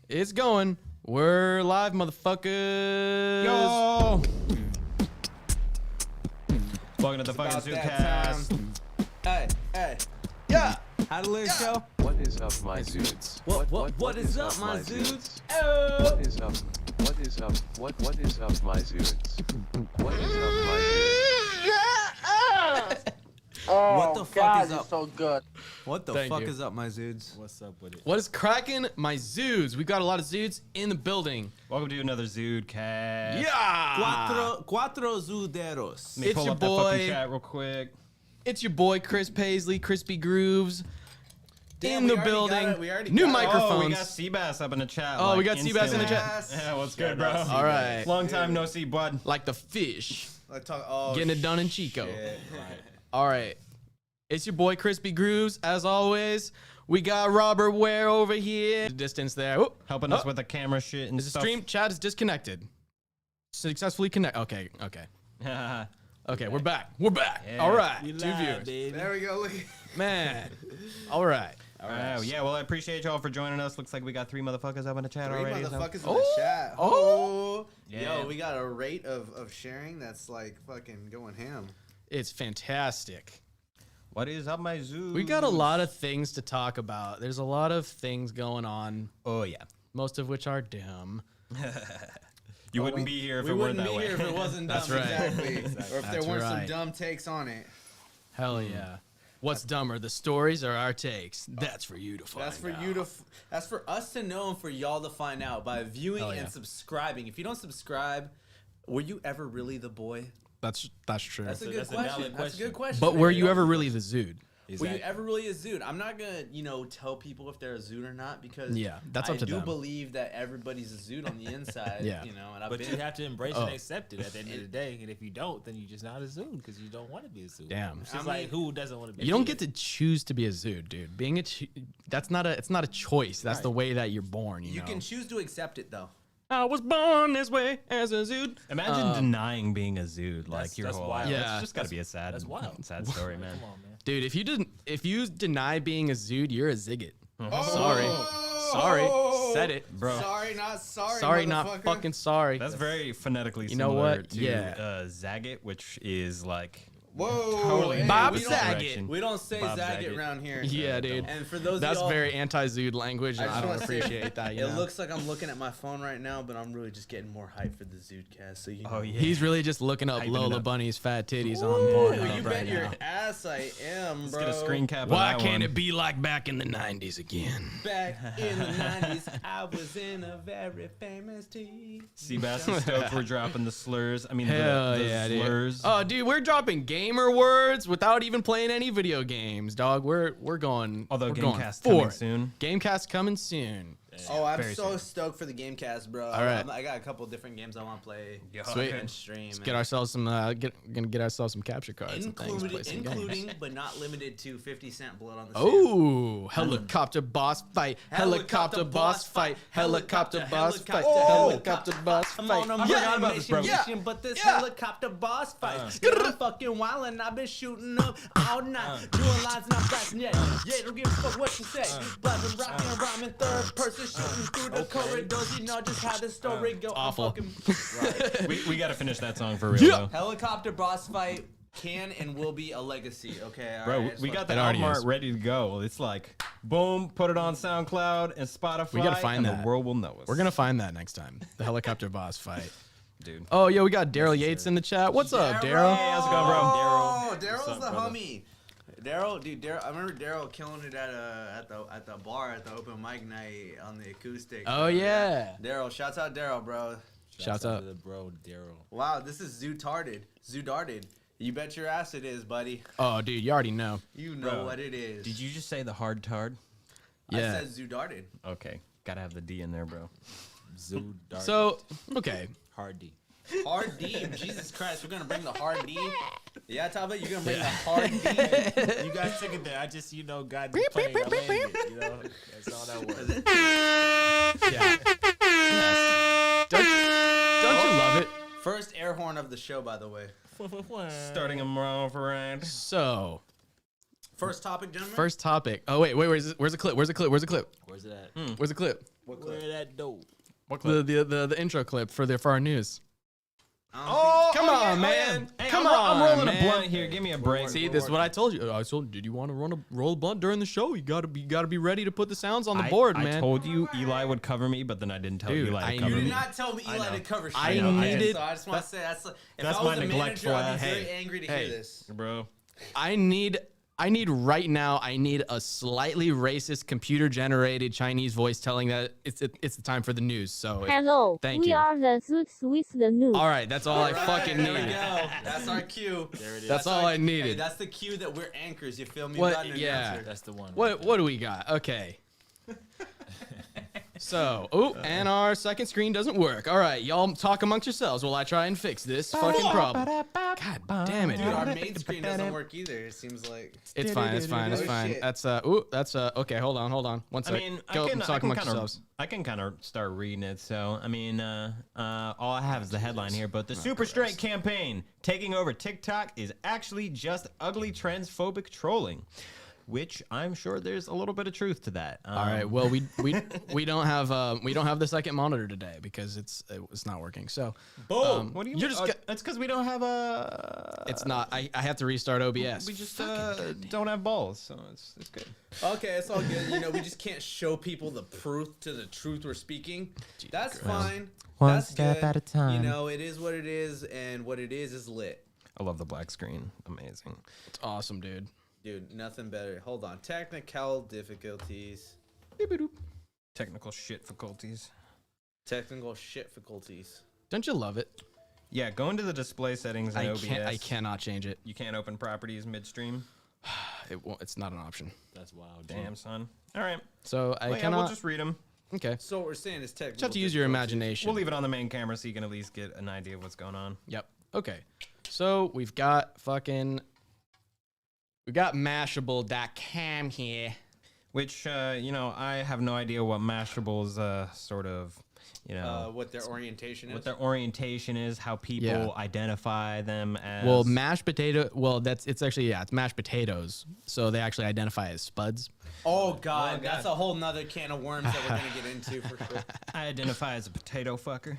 It's going. We're live, motherfuckers. Yo! Welcome to the fucking ZUDECAST. Hey, yeah. How the lyrics go? What is up, my Zudes? What is up, my Zudes? What is up? What is up? What is up, my Zudes? What is up, my Zudes? What the fuck is up? So good. What the Thank fuck you. is up, my Zudes? What's up with it? What is cracking, my Zudes? We've got a lot of Zudes in the building. Welcome to another ZUDECAST. Yeah. Cuatro Zuderos. Let me It's pull your up that fucking boy. chat real quick. It's your boy, Chris Paisley, Crispy Grooves. Damn, in we the already building. got it. We already New got it. microphones. Oh, we got Seabass up in the chat. Oh, we like, got Seabass in the chat. instantly. Yeah, what's good, bro? All right. Long time no see, bud. Like the fish. Let's talk. Oh, Getting it done in Chico. shit. All right. It's your boy, Crispy Grooves. As always, we got Robert Ware over here. Distance there. Oop. Helping us with the camera shit and Is the stuff. stream chat is disconnected. Successfully connect. Okay. Okay, we're back. We're back. Yeah. All right. We Two live, viewers. baby. There we go. Look. Man. All right. Oh, yeah, well, I appreciate y'all for joining us. Looks like we got 3 motherfuckers up in the chat Three already. so- motherfuckers in Oh. the chat. Oh. Yeah. Yo, we got a rate of sharing that's like fucking going ham. It's fantastic. What is up, my zoo? We got a lot of things to talk about. There's a lot of things going on, Oh, yeah. most of which are dumb. You wouldn't be here if We it weren't wouldn't that be way. here if it wasn't dumb. That's right. Exactly. Or if there That's weren't some right. dumb takes on it. Hell yeah. What's dumber, the stories or our takes? That's for you to find That's for out. you to. That's for us to know and for y'all to find out by viewing Hell yeah. and subscribing. If you don't subscribe, were you ever really the boy? That's true. That's a good that's a question. valid That's a question. good question. But were you ever really the Zood? Were you ever really a Zood? I'm not gonna, tell people if they're a Zood or not because Yeah, that's up to I do them. believe that everybody's a Zood on the inside. Yeah. And I've But been. you have to embrace Oh. and accept it at the end of the day. And if you don't, then you're just not a Zood because you don't want to be a Zood. Damn. It's I just mean, like who doesn't want to be? You don't get to choose to be a Zood, dude. Being it's not a choice. That's the way that you're born, you You know. can choose to accept it though. I was born this way as a Zood. Imagine denying being a Zood like your that's whole wild. life. Yeah. It's just gotta be a sad, that's wild. sad story, man. Come on, man. Dude, if you deny being a Zood, you're a Zigot. Oh. Sorry. Said it. Bro, Sorry, not sorry. Sorry, not motherfucker. fucking sorry. that's very phonetically You know similar what? to Yeah. Zagat, which is like Whoa. totally hey, Bob we don't- Saget. We don't say Bob Zagat Saget. around here. Yeah, dude. And for those That's of y'all, very anti-Zood language, and I I just don't wanna say, appreciate that. You It know? looks like I'm looking at my phone right now, but I'm really just getting more hype for the ZUDECAST. So oh yeah. He's really just looking up Hyping it Lola up. Bunny's fat titties on Ooh, Pornhub you right bet your now. ass I am, Let's bro. get a screen cap. Why of that can't one. it be like back in the 90s again? Back in the 90s, I was in a very famous TV. Seabass is stoked we're dropping the slurs. I mean, Hell the yeah, dude. slurs. Oh, dude, we're dropping gamer words without even playing any video games, dog. We're going. Although we're going Gamecast for coming it. soon. Gamecast coming soon. Oh, I'm Very so soon. stoked for the Gamecast, bro. All right. I got a couple different games I want to play Sweet. and stream. Let's get ourselves some. Gonna get ourselves some capture cards and things. Play some games. including but not limited to 50 Cent Blood on the Oh, helicopter boss fight, helicopter boss fight, helicopter boss fight, helicopter boss I'm on a fight. forgot about this, bro. mission, but this Yeah. helicopter boss fight. Yeah, I'm fucking wildin', I've been shooting up all night, doing lines not blasting yet. Yeah, don't give a fuck what you say. Blabbing, rocking, rhyming, third person, shooting through the corridors. You know just how the story go. I'm awful. fucking- We got to finish that song for real, Yeah. though. Helicopter boss fight can and will be a legacy. Okay, Bro, alright, we got It the already album is. art ready to go. It's like, boom, put it on SoundCloud and Spotify. We gotta find and that. the world will know us. We're gonna find that next time. The helicopter boss fight. dude. Oh, yo, we got Daryl Yates in the chat. What's up, Daryl? Hey, how's it going, bro? Oh, Daryl's What's up, the brother? homie. Daryl, dude, Daryl. I remember Daryl killing it at the bar at the open mic night on the acoustic. Oh yeah. Daryl, shouts out Daryl, bro. Shouts out out. to the bro Daryl. Wow, this is Zootarded. You bet your ass it is, buddy. Oh, dude, you already know. You know Bro, what it is. Did you just say the hard tard? Yeah. I said Zootarded. Okay, gotta have the D in there, bro. Zood. Dark. So, okay. Hard D. Hard D. Jesus Christ, we're gonna bring the hard D. Yeah, Tava, you're gonna bring the hard D. You guys took it there. I just, God playing. I landed it, That's all that was. Yeah. Don't you love it? First air horn of the show, by the way. Starting them off right. So, First topic, gentlemen. first topic. Oh wait, where's the clip? Where's the clip? Where's it at? Where's the clip? What Where clip? that dope? The intro clip for our news. Oh, Come on, man. Hey, Come I'm on, rolling man. a blunt here. Give me a break. See, this is what I told you. I told, did you want to roll a blunt during the show? You gotta be ready to put the sounds on the board, man. I told you Eli would cover me, but then I didn't tell Dude, Eli I to cover You knew- did me. not tell me Eli to cover shit. I Okay, needed- So I just want to say if that's I my was a neglectful manager, I'd ass. be very Hey. angry to Hey. hear this. Bro. I need right now. I need a slightly racist computer-generated Chinese voice telling that it's the time for the news. So, Hello, Thank we you. are the Zudes with the news. all right, that's all I fucking There we need. go. That's our cue. There it is. That's all I Hey, needed. that's the cue that we're anchors. You feel me? What- Not an yeah. announcer. That's the one. What do we got? Okay. So, and our second screen doesn't work. All right, y'all talk amongst yourselves while I try and fix this fucking problem. God damn it, Dude, dude. our main screen doesn't work either. It seems like. It's fine. It's fine. It's Oh, fine. shit. That's okay. Hold on. One I sec. mean, Go talk amongst kind yourselves. I can kind of start reading it. So, I mean, all I have is the headline here. But the Super Straight campaign taking over TikTok is actually just ugly transphobic trolling, which I'm sure there's a little bit of truth to that. All right. Well, we don't have the second monitor today because it's not working. So, Boom. What do you You're mean? just That's because we don't have a. it's not. I have to restart OBS. We just don't have balls, so it's good. Okay, it's all good. You know, we just can't show people the proof to the truth we're speaking. That's fine. One That's step good. at a time. You know, it is what it is, and what it is lit. I love the black screen. Amazing. It's awesome, dude. Dude, nothing better. Hold on. Technical difficulties. Technical shit difficulties. Technical shit difficulties. Don't you love it? Yeah, go into the display settings in OBS. I cannot change it. You can't open properties midstream. It's not an option. That's wild. Damn, son. All right. So I Well, yeah, cannot. we'll just read them. Okay. So what we're saying is technical. Just have to use your difficulties. imagination. We'll leave it on the main camera so you can at least get an idea of what's going on. Yep. Okay. So we've got Mashable.com here. Which, I have no idea what Mashable's sort of, What their orientation is. what their orientation is, how people Yeah. identify them as. Well, mashed potato. Well, it's mashed potatoes. So they actually identify as spuds. Oh God, that's a whole nother can of worms that we're gonna get into for sure. I identify as a potato fucker.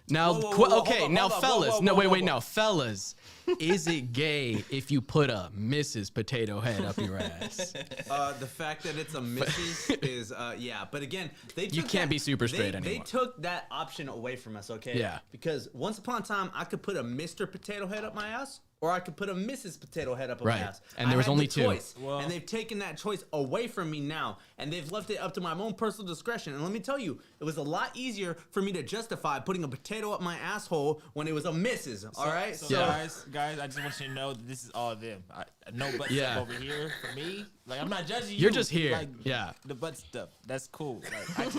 Now, Whoa, whoa, whoa, hold okay, on, now hold on, fellas, whoa, whoa, no, whoa, wait, whoa. now fellas, is it gay if you put a Mrs. Potato Head up your ass? The fact that it's a Mrs. is yeah, but again, they took can't be super straight They anymore. took that option away from us, okay? Yeah. Because once upon a time, I could put a Mr. Potato Head up my ass, or I could put a Mrs. Potato Head up Right. my ass. And there was I had only the two. choice, Well- and they've taken that choice away from me now, and they've left it up to my own personal discretion. And let me tell you, it was a lot easier for me to justify putting a potato up my asshole when it was a Mrs. all right? So Yeah. guys, I just want you to know that this is all them. No butt Yeah. stuff over here for me. Like I'm not judging you. You're just here. Like, Yeah. The butt stuff. That's cool. Like,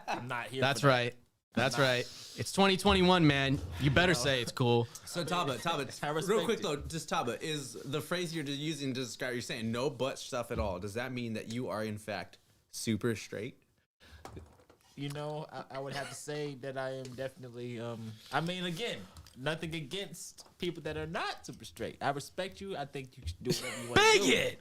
I'm not here. That's for that. right. That's right. It's 2021, man. You better say it's cool. So Taba, I respect real quick it. though, just Taba, is the phrase you're just using to describe, you're saying no butt stuff at all. Does that mean that you are in fact super straight? You know, I would have to say that I am definitely. I mean, again, nothing against people that are not super straight. I respect you. I think you should do whatever you want to do. Bigot!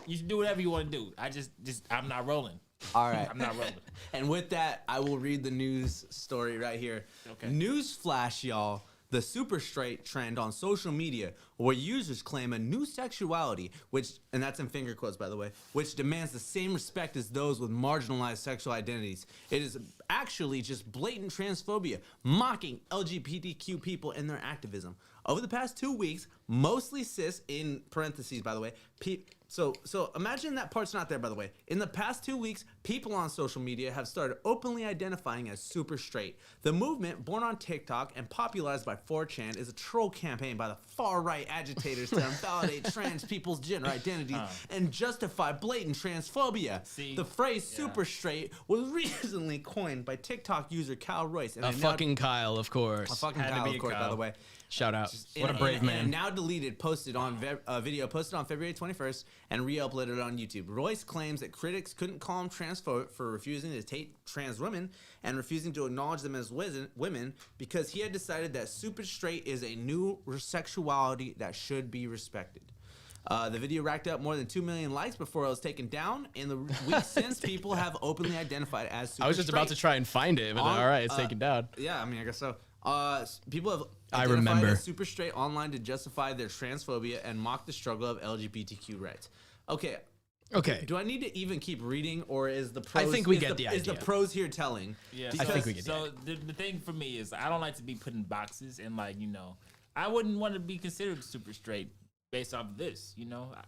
You should do whatever you want to do. I just I'm not rolling. All right. I'm not rolling. And with that, I will read the news story right here. Okay. News flash, y'all. The super straight trend on social media where users claim a new sexuality, and that's in finger quotes, by the way, which demands the same respect as those with marginalized sexual identities. It is actually just blatant transphobia, mocking LGBTQ people and their activism. Over the past 2 weeks, mostly cis, in parentheses, by the way, so imagine that part's not there, by the way. In the past 2 weeks, people on social media have started openly identifying as super straight. The movement, born on TikTok and popularized by 4chan, is a troll campaign by the far-right agitators to invalidate trans people's gender identities and justify blatant transphobia. See? The phrase super straight was recently coined by TikTok user Kyle Royce. And A fucking Kyle, of course. a fucking Had to Kyle, be a of course, by Kyle. the way. Shout out. What a brave man. And now deleted, posted on video posted on February 21st and re-uploaded on YouTube. Royce claims that critics couldn't call him transphobic for refusing to take trans women and refusing to acknowledge them as women because he had decided that super straight is a new sexuality that should be respected. The video racked up more than 2 million likes before it was taken down. In the weeks since, people have openly identified as super I was just about to try and find it, but all right, it's taken down. Yeah, I mean, I guess so. People have I identified remember. as super straight online to justify their transphobia and mock the struggle of LGBTQ rights. Okay. Do I need to even keep reading, or is the pros? I think we get the Is the idea. pros here telling? Yeah, I think we get so the thing for me is I don't like to be put in boxes, and like I wouldn't want to be considered super straight based off of this.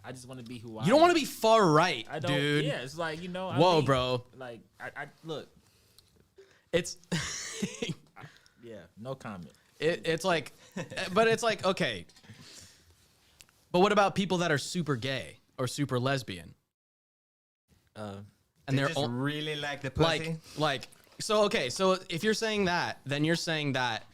I just want to be who I am. You don't want to be far right, I don't, dude. Yeah, it's like Whoa, bro. Like I look. It's Yeah, no comment. it's like, but it's like, okay. But what about people that are super gay or super lesbian? And they're just really like the like pussy. so if you're saying that, then you're saying that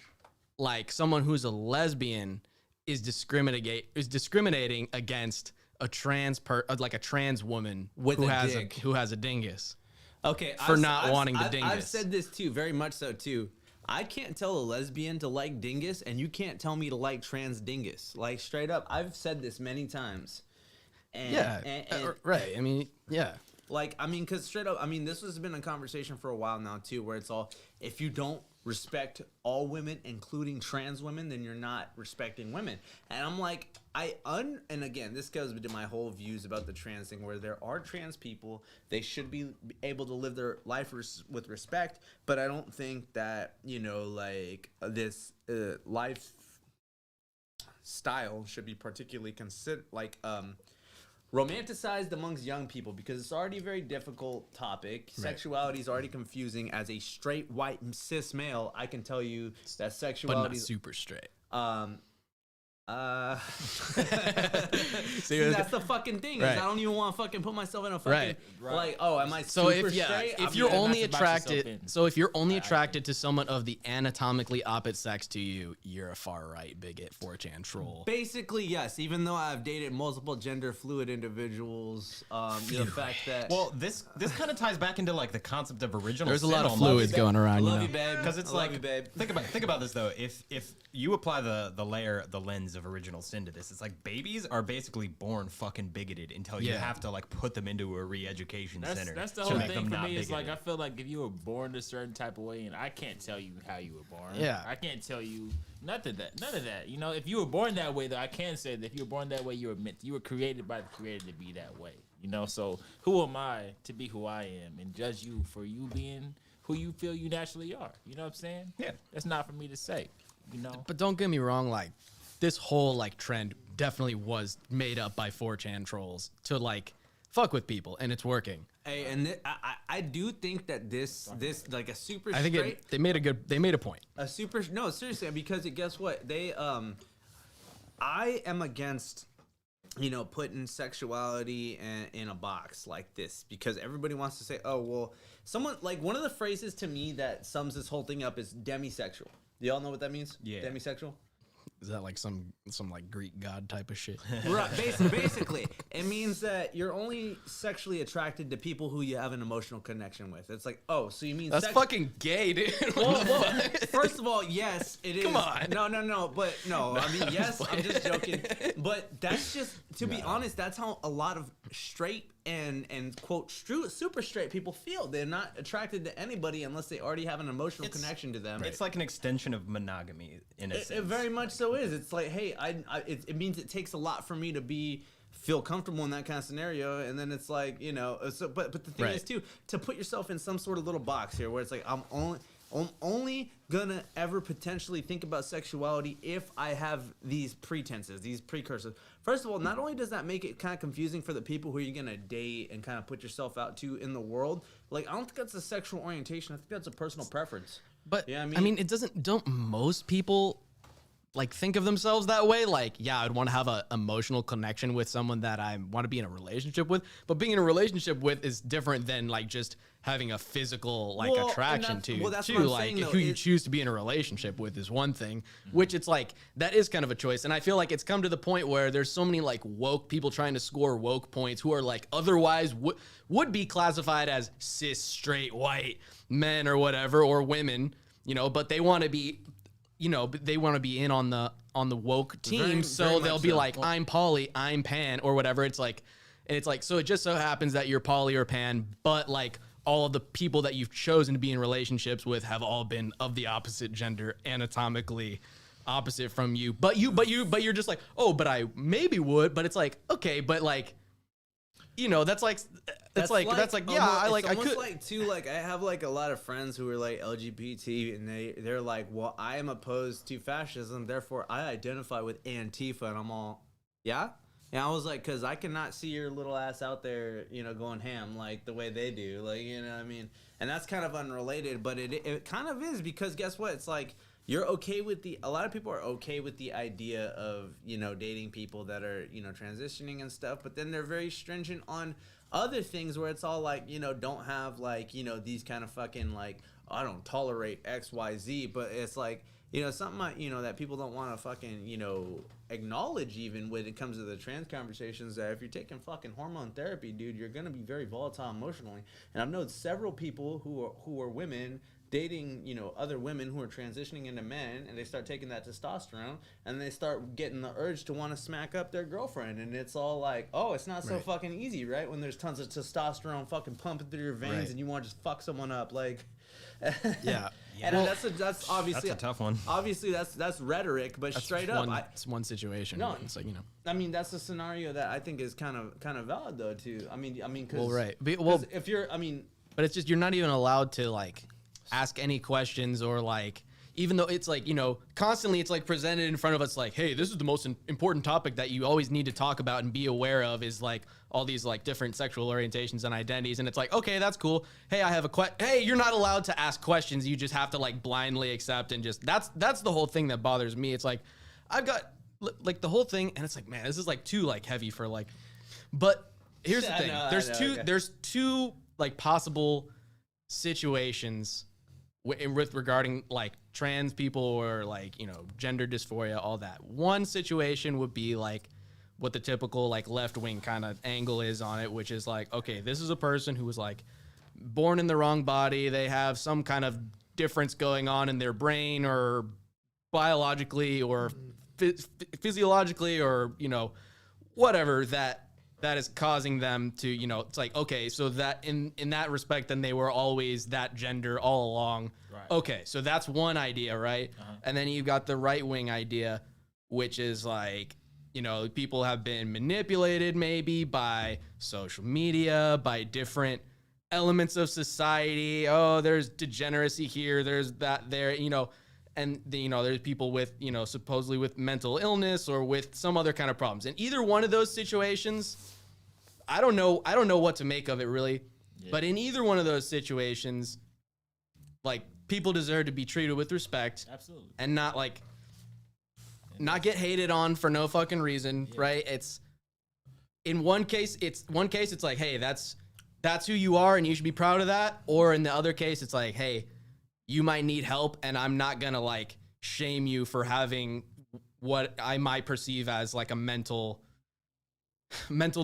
like someone who's a lesbian is discriminating against a trans like a trans woman With who a has dick. who has a dingus. Okay, For not wanting the I've dingus. said this too, very much so too. I can't tell a lesbian to like dingus, and you can't tell me to like trans dingus. Like straight up, I've said this many times. And, and right. I mean, yeah. like, I mean, because straight up, I mean, this has been a conversation for a while now too, where it's all, if you don't respect all women, including trans women, then you're not respecting women. And I'm like, and again, this goes into my whole views about the trans thing, where there are trans people, they should be able to live their life with respect, but I don't think that, like this life style should be particularly considered romanticized amongst young people, because it's already a very difficult topic. Right. Sexuality is already confusing. As a straight white cis male, I can tell you that But sexuality not super straight. See, that's the fucking thing. Is Right. I don't even want to fucking put myself in a fucking Right. like, oh, am I So super if straight? if I'm you're gonna- only not to box yourself attracted, in. so if you're only attracted to someone of the anatomically opposite sex to you, you're a far right bigot, 4chan troll. basically yes. Even though I've dated multiple gender fluid individuals, the fact that Well, this kind of ties back into like the concept of original. There's a sin lot of almost. fluids going I around. love you you, know? babe. Because it's I like, love you, babe. think about this though. If you apply the lens of original sin to this, it's like babies are basically born fucking bigoted until you Yeah. have to like put them into a re-education center. That's the to whole make thing them for not me. It's like bigoted. I feel like if you were born a certain type of way, and I can't tell you how you were born. Yeah. I can't tell you none of that. If you were born that way, though, I can say that if you were born that way, you were created by the Creator to be that way. So who am I to be who I am and judge you for you being who you feel you naturally are? You know what I'm saying? Yeah. That's not for me to say. But don't get me wrong, like this whole like trend definitely was made up by 4chan trolls to like fuck with people, and it's working. Hey, and I do think that this like a super I think straight they made a point. no, seriously, because guess what, they I am against putting sexuality in a box like this, because everybody wants to say, oh well, someone like one of the phrases to me that sums this whole thing up is demisexual. Do y'all know what that means? Yeah. Demisexual. Is that like some like Greek god type of shit? Right, basically, it means that you're only sexually attracted to people who you have an emotional connection with. It's like, oh, so you mean That's fucking gay, dude. Well, first of all, yes, it is. Come on. No, but no. I mean, yes, I'm just joking. But that's just, to be honest, that's how a lot of straight and quote super straight people feel. They're not attracted to anybody unless they already have an emotional connection to them. It's like an extension of monogamy in a sense. It very much so is. It's like, hey, it means it takes a lot for me to feel comfortable in that kind of scenario, and then it's like, but the thing is too, to put yourself in some sort of little box here where it's like, I'm only gonna ever potentially think about sexuality if I have these pretenses, these precursors. First of all, not only does that make it kind of confusing for the people who you're gonna date and kind of put yourself out to in the world, like I don't think that's a sexual orientation. I think that's a personal preference. But Yeah, I mean, don't most people like think of themselves that way? Like, yeah, I'd want to have an emotional connection with someone that I want to be in a relationship with, but being in a relationship with is different than like just having a physical like Well, and attraction that's- to. well, that's too. what I'm Like saying, though, who you it- choose to be in a relationship with is one thing, which it's like that is kind of a choice. And I feel like it's come to the point where there's so many like woke people trying to score woke points who are like otherwise would be classified as cis straight white men or whatever, or women, but they want to be, they want to be in on the on the woke team, Very- so very they'll much be so. like, I'm poly, I'm pan, or whatever. It's like, so it just so happens that you're poly or pan, but like all of the people that you've chosen to be in relationships with have all been of the opposite gender, anatomically opposite from you. But you're just like, oh, but I maybe would. But it's like, okay, but like, you know, that's like yeah, almost, I could. like too, like I have like a lot of friends who are like LGBT, and they're like, well, I am opposed to fascism, therefore I identify with Antifa, and I'm all, yeah. And I was like, because I cannot see your little ass out there, you know, going ham like the way they do, like, you know what I mean? And that's kind of unrelated, but it kind of is, because guess what? It's like you're okay with a lot of people are okay with the idea of, you know, dating people that are, you know, transitioning and stuff, but then they're very stringent on other things where it's all like, you know, don't have like, you know, these kind of fucking like, I don't tolerate XYZ, but it's like, you know, something like, you know, that people don't want to fucking, you know, acknowledge even when it comes to the trans conversations, that if you're taking fucking hormone therapy, dude, you're going to be very volatile emotionally. And I've known several people who are women dating, you know, other women who are transitioning into men, and they start taking that testosterone, and they start getting the urge to want to smack up their girlfriend. And it's all like, oh, it's not so fucking easy, right? When there's tons of testosterone fucking pumping through your veins, and you want to just fuck someone up, like... Yeah. And that's obviously That's a tough one. Obviously, that's rhetoric, but straight up, It's one situation. No. It's like, you know. I mean, that's a scenario that I think is kind of valid though too. I mean, cause, Well, right. But, 'cause if you're, I mean, but it's just you're not even allowed to like ask any questions, or like, even though it's like, you know, constantly it's like presented in front of us like, hey, this is the most important topic that you always need to talk about and be aware of, is like all these like different sexual orientations and identities. And it's like, okay, that's cool. Hey, I have a hey, you're not allowed to ask questions. You just have to like blindly accept, and just that's the whole thing that bothers me. It's like, I've got like the whole thing, and it's like, man, this is like too like heavy for like, but here's the thing. There's two like possible situations with regarding like trans people, or like, you know, gender dysphoria, all that. One situation would be like what the typical like left-wing kind of angle is on it, which is like, okay, this is a person who was like born in the wrong body. They have some kind of difference going on in their brain, or biologically, or physiologically, or, you know, whatever that is causing them to, you know, it's like, okay, so that in that respect, then they were always that gender all along. Right. Okay, so that's one idea, right? And then you've got the right-wing idea, which is like, you know, people have been manipulated maybe by social media, by different elements of society. Oh, there's degeneracy here, there's that there, you know, and you know, there's people with, you know, supposedly with mental illness or with some other kind of problems. In either one of those situations, I don't know what to make of it really. Yeah. But in either one of those situations, like, people deserve to be treated with respect. Absolutely. And not like not get hated on for no fucking reason, right? It's in one case it's like, hey, that's who you are and you should be proud of that. Or in the other case, it's like, hey, you might need help, and I'm not gonna like shame you for having what I might perceive as like a mental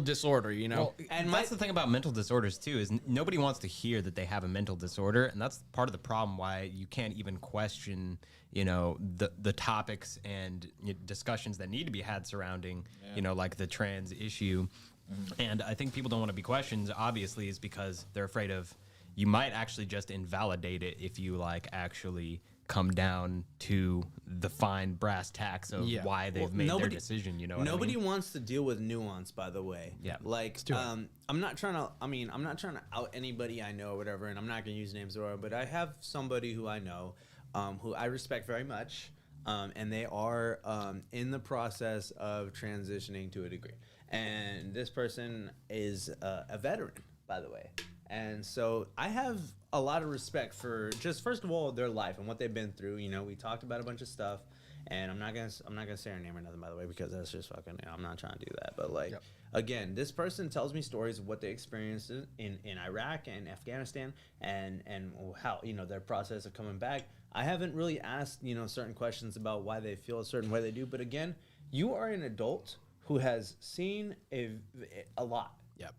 disorder, you know? Well, and that's the thing about mental disorders too, is nobody wants to hear that they have a mental disorder, and that's part of the problem why you can't even question, you know, the topics and discussions that need to be had surrounding, you know, like the trans issue. And I think people don't want to be questioned, obviously, is because they're afraid of, you might actually just invalidate it if you like actually come down to the fine brass tacks of why they've made their decision. You know, nobody wants to deal with nuance, by the way. Yeah, like I'm not trying to out anybody I know or whatever, and I'm not gonna use names or whatever, but I have somebody who I know, who I respect very much, and they are in the process of transitioning to a degree, and this person is a veteran, by the way. And so I have a lot of respect for just, first of all, their life and what they've been through. You know, we talked about a bunch of stuff, and I'm not gonna say her name or nothing, by the way, because that's just fucking, you know, I'm not trying to do that. But like, again, this person tells me stories of what they experienced in Iraq and Afghanistan, and how, you know, their process of coming back. I haven't really asked, you know, certain questions about why they feel a certain way they do. But again, you are an adult who has seen a lot. Yep.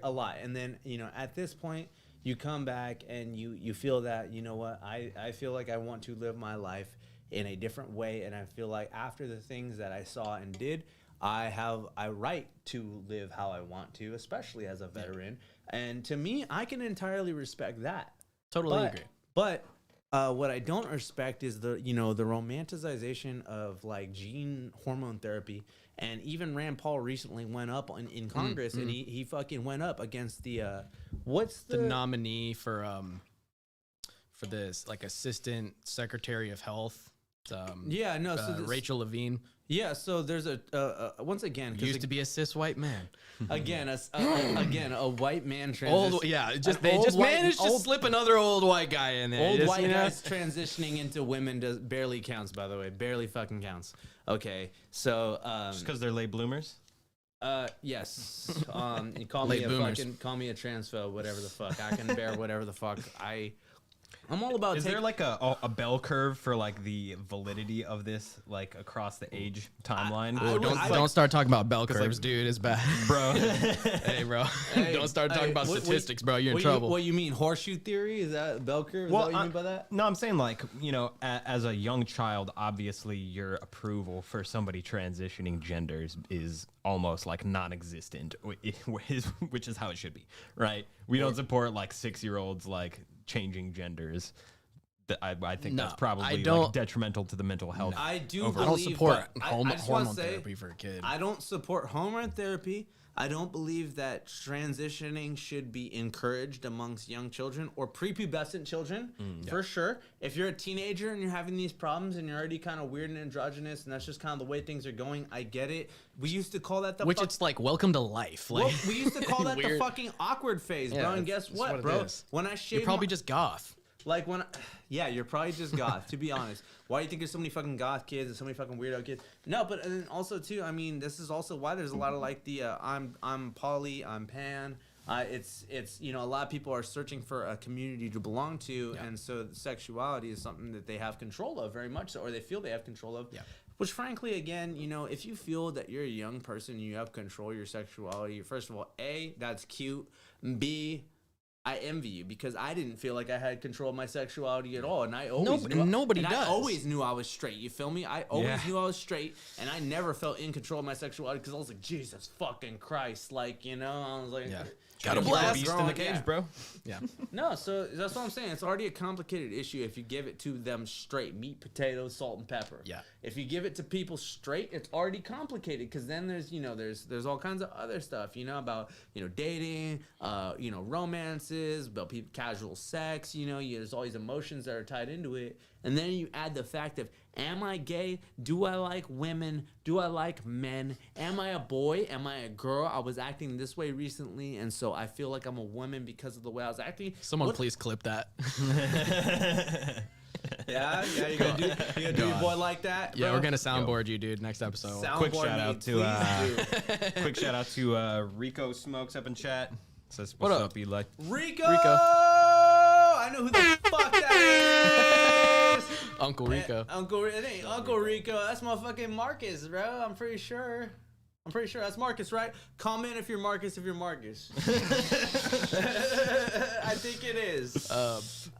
A lot. And then, you know, at this point, you come back and you feel that, you know what, I feel like I want to live my life in a different way. And I feel like after the things that I saw and did, I have a right to live how I want to, especially as a veteran. And to me, I can entirely respect that. Totally agree. But what I don't respect is the romanticization of like gene hormone therapy. And even Rand Paul recently went up in Congress, and he fucking went up against the the nominee for this like assistant secretary of health. Rachel Levine. Yeah, so there's once again, Used to be a cis white man. again a white man They just managed to slip another old white guy in there. Old white guys transitioning into women barely counts, by the way. Barely fucking counts. Okay, so Just because they're late bloomers? yes. You call Late me a boomers. call me a transphobe, whatever the fuck. I can bear whatever the fuck. I'm all about. Is there like a bell curve for like the validity of this, like across the age timeline? Don't start talking about bell curves, dude. It's bad, bro. Hey, bro. Don't start talking about statistics, bro. You're in trouble. What you mean, horseshoe theory? Is that bell curve? Is that what you mean by that? No, I'm saying like, as a young child, obviously your approval for somebody transitioning genders is almost like non-existent, which is how it should be, right? We don't support like 6-year-olds like changing genders. I think that's probably like detrimental to the mental health. I do. I don't support hormone therapy for a kid. I don't support hormone therapy. I don't believe that transitioning should be encouraged amongst young children or prepubescent children, for sure. If you're a teenager and you're having these problems and you're already kind of weird and androgynous and that's just kind of the way things are going, I get it. We used to call that it's like welcome to life. Like, we used to call that the fucking awkward phase, bro. And guess what, bro? When I shaved, you're probably just goth. Like you're probably just goth, to be honest. Why do you think there's so many fucking goth kids and so many fucking weirdo kids? No, but and then also too, I mean, this is also why there's a lot of like the I'm poly, I'm pan. It's a lot of people are searching for a community to belong to, and so sexuality is something that they have control of very much, or they feel they have control of. Yeah. Which, frankly, again, if you feel that you're a young person, you have control of your sexuality. First of all, A, that's cute. B, I envy you because I didn't feel like I had control of my sexuality at all, and I always nobody does. I always knew I was straight. You feel me? I always knew I was straight, and I never felt in control of my sexuality because I was like, Jesus fucking Christ, like I was like, got a blast, beast in the cage, bro. Yeah. No, so that's what I'm saying. It's already a complicated issue if you give it to them straight, meat, potatoes, salt, and pepper. Yeah. If you give it to people straight, it's already complicated because then there's there's all kinds of other stuff about dating, romances, about people, casual sex. There's all these emotions that are tied into it, and then you add the fact of, am I gay? Do I like women? Do I like men? Am I a boy? Am I a girl? I was acting this way recently, and so I feel like I'm a woman because of the way I was acting. Someone please clip that. Yeah, you gonna do your boy like that? Yeah, bro? we're gonna soundboard you, dude. Next episode. Quick shout out to Rico Smokes up in chat. Says what's up, Eli? Rico. I know who the fuck that is. Uncle Rico. It ain't Uncle Rico. That's motherfucking Marcus, bro. I'm pretty sure that's Marcus, right? Comment if you're Marcus. I think it is.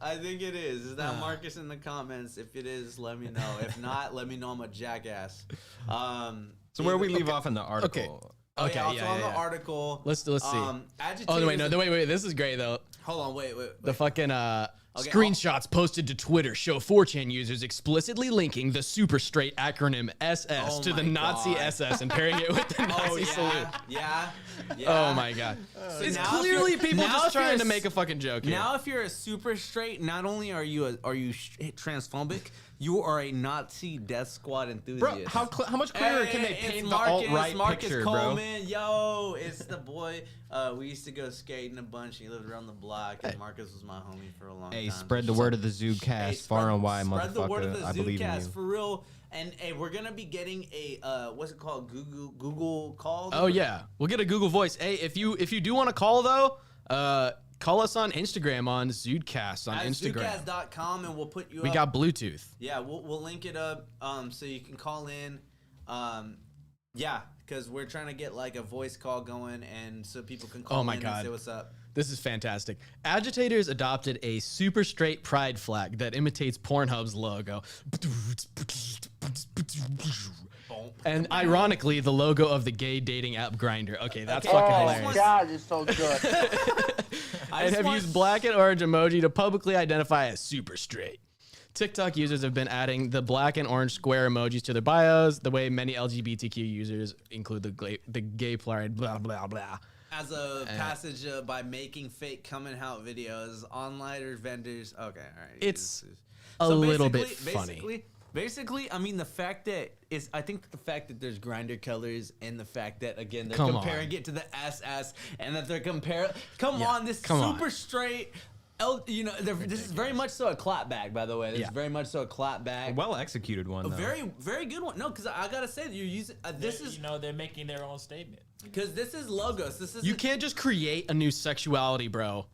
I think it is. Is that Marcus in the comments? If it is, let me know. If not, let me know I'm a jackass. So where we leave off in the article. Okay. On the article. Let's see. Agitators. Wait. This is great though. Hold on. Wait. The fucking screenshots posted to Twitter show 4chan users explicitly linking the super straight acronym SS to the Nazi SS and pairing it with the Nazi salute. Yeah. Oh my god. It's clearly people just trying to make a fucking joke here. Now, if you're a super straight, not only are you transphobic, you are a Nazi death squad enthusiast. Bro, how much clearer can they paint the alt-right picture, Coleman, bro? It's the boy. We used to go skating a bunch. He lived around the block, and Marcus was my homie for a long time. Hey, spread the word of the ZUDECAST far and wide, motherfucker. Spread the word of the I believe in you. for real. And hey, we're gonna be getting a what's it called? Google call. Oh yeah, we'll get a Google Voice. Hey, if you do want to call though, call us on Instagram on ZUDECAST on Instagram. ZUDECAST.com, and we'll put you. We got Bluetooth. Yeah, we'll link it up so you can call in. Yeah, because we're trying to get like a voice call going, and so people can call in and say what's up. This is fantastic. Agitators adopted a super straight pride flag that imitates Pornhub's logo. And ironically, the logo of the gay dating app Grindr. Okay, that's fucking hilarious. God, it's so good. And have used black and orange emoji to publicly identify as super straight. TikTok users have been adding the black and orange square emojis to their bios, the way many LGBTQ users include the gay pride, blah, blah, blah. As a passage by making fake coming out videos, online vendors. Okay, all right. It's a little bit funny. funny. Basically, I mean, the fact that is, I think the fact that there's Grindr colors and the fact that, again, they're comparing it to the SS and that they're comparing. Come on, this super straight. This is very much so a clapback, by the way. This is very much so a clapback. Well executed one, though. Very, very good one. No, because I gotta say, you're using this is they're making their own statement. Because this is logos. This is you can't just create a new sexuality, bro.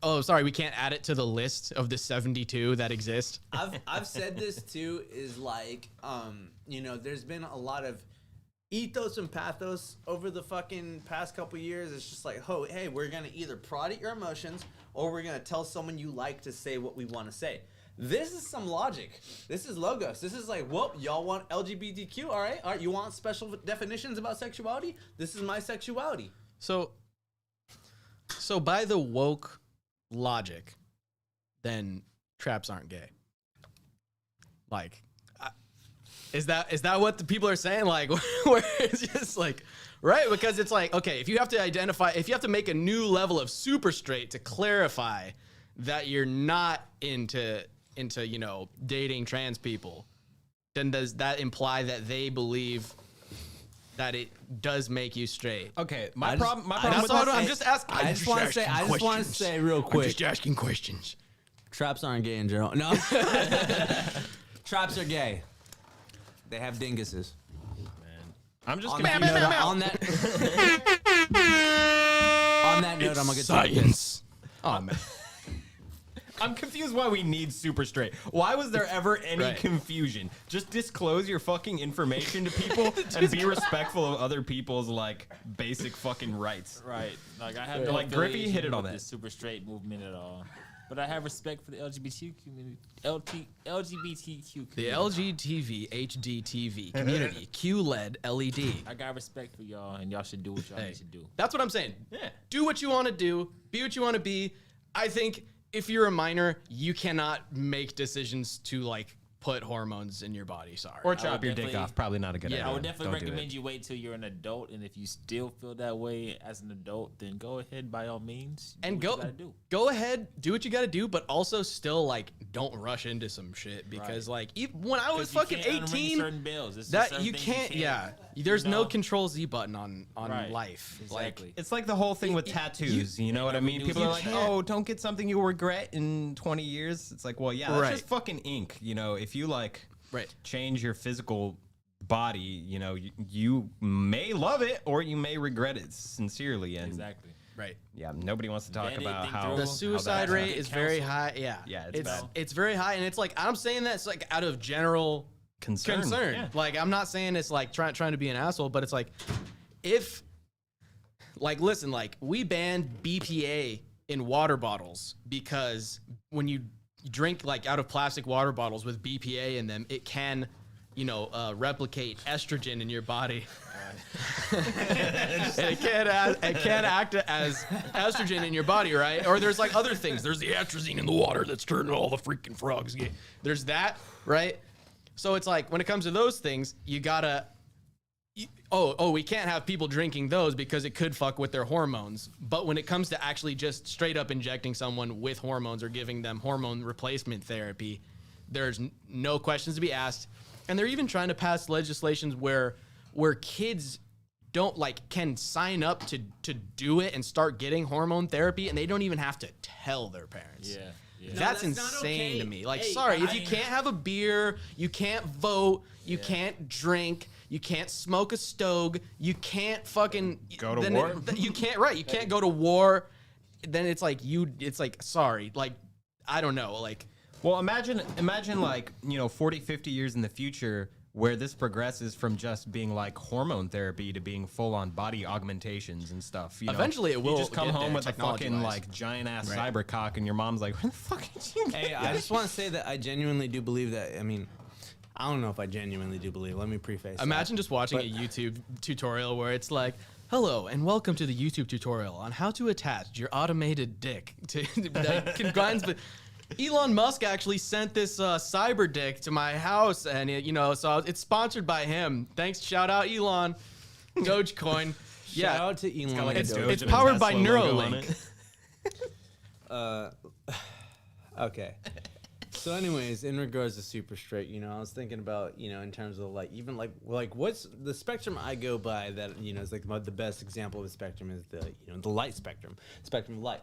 Oh, sorry, we can't add it to the list of the 72 that exist. I've said this too. Is like, there's been a lot of ethos and pathos over the fucking past couple years. It's just like, hey, we're gonna either prod at your emotions or we're gonna tell someone you like to say what we want to say. This is some logic. This is logos. This is like, well, y'all want LGBTQ? All right. You want special definitions about sexuality? This is my sexuality. So by the woke logic, then traps aren't gay. Like, is that what the people are saying? Like, where it's just like, right? Because it's like, okay, if you have to make a new level of super straight to clarify that you're not into dating trans people, then does that imply that they believe that it does make you straight? Okay, my problem with I'm just asking. I just want to say real quick. I'm just asking questions. Traps aren't gay in general. No. Traps are gay. They have dinguses. I'm just On confused. that note, I'm gonna get science. Oh man. I'm confused why we need super straight. Why was there ever any Right. confusion? Just disclose your fucking information to people and be respectful of other people's like basic fucking rights. Right. Like I have Like, Griffey affiliation hit it on with that. the super straight movement at all. But I have respect for the LGBT community. LGBTQ community. The LGTV HDTV community QLED LED. I got respect for y'all, and y'all should do what y'all need to do. That's what I'm saying. Yeah. Do what you want to do. Be what you want to be. I think if you're a minor, you cannot make decisions to like put hormones in your body. Sorry. Or chop your dick definitely- off. Probably not a good idea. Yeah, I would definitely Don't do recommend it. you wait till you're an adult, and if you still feel that way as an adult, then go ahead by all means. and do what you gotta do. go ahead, do what you got to do, but also still like don't rush into some shit because like even when I was 'Cause you fucking can't unring 18, certain bells. There's that certain you things can't. Yeah, there's you no know? Control Z button on Right. life. Exactly. Like It's like the whole thing with tattoos. You know what I mean? do People are shit. like, "Oh, don't get something you'll regret in 20 years." It's like, well, yeah, that's Right. just fucking ink. You know, if you like right. change your physical body, you know, you may love it or you may regret it sincerely. And Exactly. Right. yeah, nobody wants to talk Then they about think how through The Oh, suicide how rate that- is very Counsel. high. Yeah. Yeah, it's bad. it's very high, and it's like I'm saying that it's like out of general concern. Yeah. Like I'm not saying it's like trying to be an asshole, but it's like if like listen, like we banned BPA in water bottles because when you drink like out of plastic water bottles with BPA in them, it can replicate estrogen in your body. And it can't act as estrogen in your body, right? Or there's like other things. There's the atrazine in the water that's turning all the freaking frogs gay. There's that, right? So it's like when it comes to those things, you gotta. We can't have people drinking those because it could fuck with their hormones. But when it comes to actually just straight up injecting someone with hormones or giving them hormone replacement therapy, there's no questions to be asked. And they're even trying to pass legislations where kids can sign up to do it and start getting hormone therapy, and they don't even have to tell their parents. Yeah. No, That's that's not insane okay. to me. Like, Hey, sorry, if you can't have a beer, you can't vote, you can't drink, you can't smoke a stove, you can't fucking Go to then war? you can't, right? You can't go to war. Then it's like sorry, like I don't know, like Well, imagine like, 40, 50 years in the future where this progresses from just being like hormone therapy to being full on body augmentations and stuff. You know? Eventually it will You just come get home there, with a fucking technology-wise. like giant ass cyber cock, and your mom's like, "Where the fuck did you get Hey, I just want to say that I genuinely do believe that. I mean, I don't know if I genuinely do believe. Let me preface. Imagine just watching a YouTube tutorial where it's like, hello and welcome to the YouTube tutorial on how to attach your automated dick to that combines with. Elon Musk actually sent this cyber dick to my house, and so it's sponsored by him. Thanks, shout out Elon. Dogecoin. Shout out to Elon. like a It's Doge and a powered by Tesla logo on Neuralink. it. Okay. So, anyways, in regards to super straight, I was thinking about, in terms of even what's the spectrum I go by that is like the best example of a spectrum is the light spectrum of light.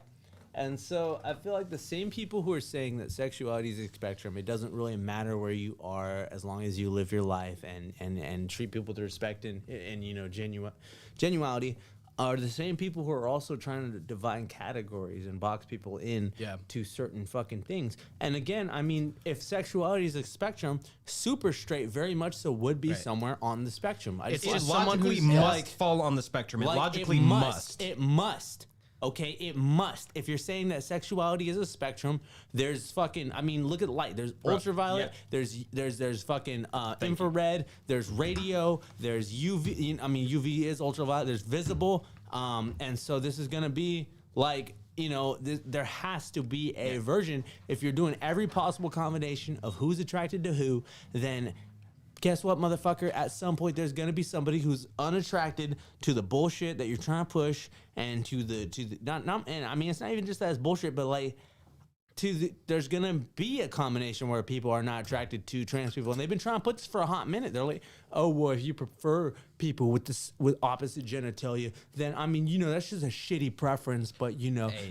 And so I feel like the same people who are saying that sexuality is a spectrum, it doesn't really matter where you are as long as you live your life and treat people with respect and genuality, are the same people who are also trying to divide categories and box people in to certain fucking things. And again, I mean, if sexuality is a spectrum, super straight very much so would be somewhere on the spectrum. It's It just someone logically who's must fall on the spectrum. It logically must. It must. Okay, it must. If you're saying that sexuality is a spectrum, there's fucking. I mean, look at light. There's ultraviolet. There's fucking infrared. There's radio. There's UV. I mean, UV is ultraviolet. There's visible. And so this is gonna be like, there has to be a version. If you're doing every possible combination of who's attracted to who, then guess what, motherfucker? At some point, there's gonna be somebody who's unattracted to the bullshit that you're trying to push, and to the not. And I mean, it's not even just that it's bullshit, but like there's gonna be a combination where people are not attracted to trans people, and they've been trying to put this for a hot minute. They're like, oh well, if you prefer people with opposite genitalia, then I mean, that's just a shitty preference, but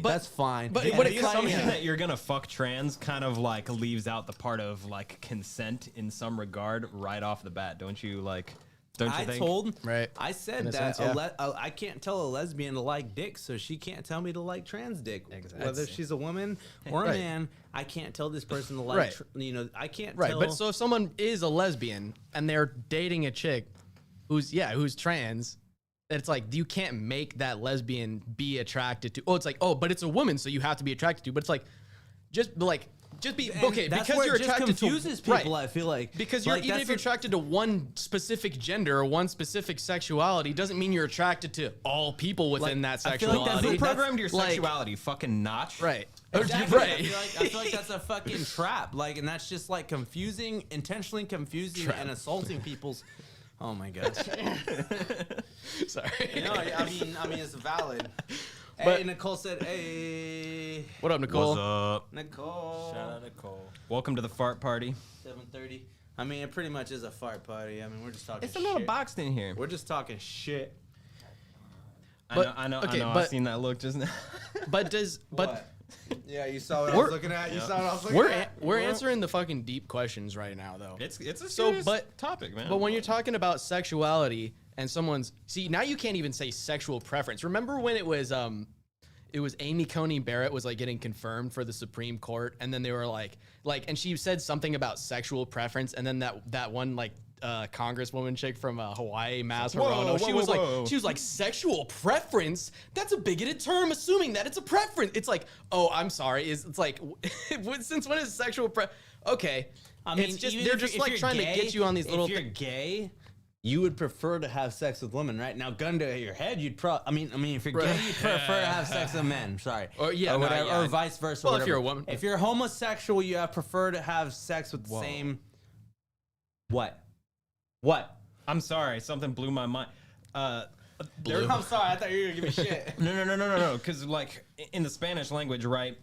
that's fine. but And what it's it The like- assumption that you're gonna fuck trans kind of like leaves out the part of like consent in some regard right off the bat, don't you? Like, don't you think? Right. I said In a that sense, yeah. I can't tell a lesbian to like dick, so she can't tell me to like trans dick. Exactly. Whether she's a woman or a Right. man, I can't tell this person to like. Right. I can't. Right, tell. but so if someone is a lesbian and they're dating a chick who's trans, it's like you can't make that lesbian be attracted to. Oh, it's like, but it's a woman, so you have to be attracted to. But it's like, just be And okay that's because where you're it just attracted confuses to people. I feel like because like, even that's if you're the- attracted to one specific gender or one specific sexuality, doesn't mean you're attracted to all people within that I feel like that's sexuality. Who programmed your like- sexuality? Fucking Notch? Right. Exactly. Right. I feel like that's a fucking trap. Like, and that's just like confusing, intentionally confusing and assaulting people's. Oh my god. Sorry. I mean, it's valid. But- Hey, Nicole said, "Hey, What up, Nicole? What's up? Nicole." Shout out Nicole. Welcome to the fart party. 7:30. I mean, it pretty much is a fart party. I mean, we're just talking. It's a little shit. boxed in here. We're just talking shit. But- I know. okay, I've but- seen that look just now. But Yeah, you saw what I We're- was looking at. You saw what I was looking we're at. we're answering the fucking deep questions right now, though. it's a So, serious but- topic, man. But when you're talking about sexuality and someone's now you can't even say sexual preference. Remember when it was Amy Coney Barrett was like getting confirmed for the Supreme Court, and then they were like, and she said something about sexual preference, and then that one congresswoman chick from Hawaii, Maz Hirono, she was like sexual preference. That's a bigoted term, assuming that it's a preference. It's like, oh, I'm sorry. It's like, since when is sexual Okay, I mean, it's just even they're if just you're like trying gay, to get you on these little. If you're gay, you would prefer to have sex with women, right? Now, gun to your head, you'd I mean, if you're gay, you'd prefer to have sex with men. Sorry, Or, yeah, or no, whatever, yeah. or vice versa. Well, if whatever. you're a woman. If you're homosexual, you prefer to have sex with the same. What? I'm sorry, something blew my mind. I'm sorry, I thought you were gonna give me shit. No. Because like in the Spanish language, right,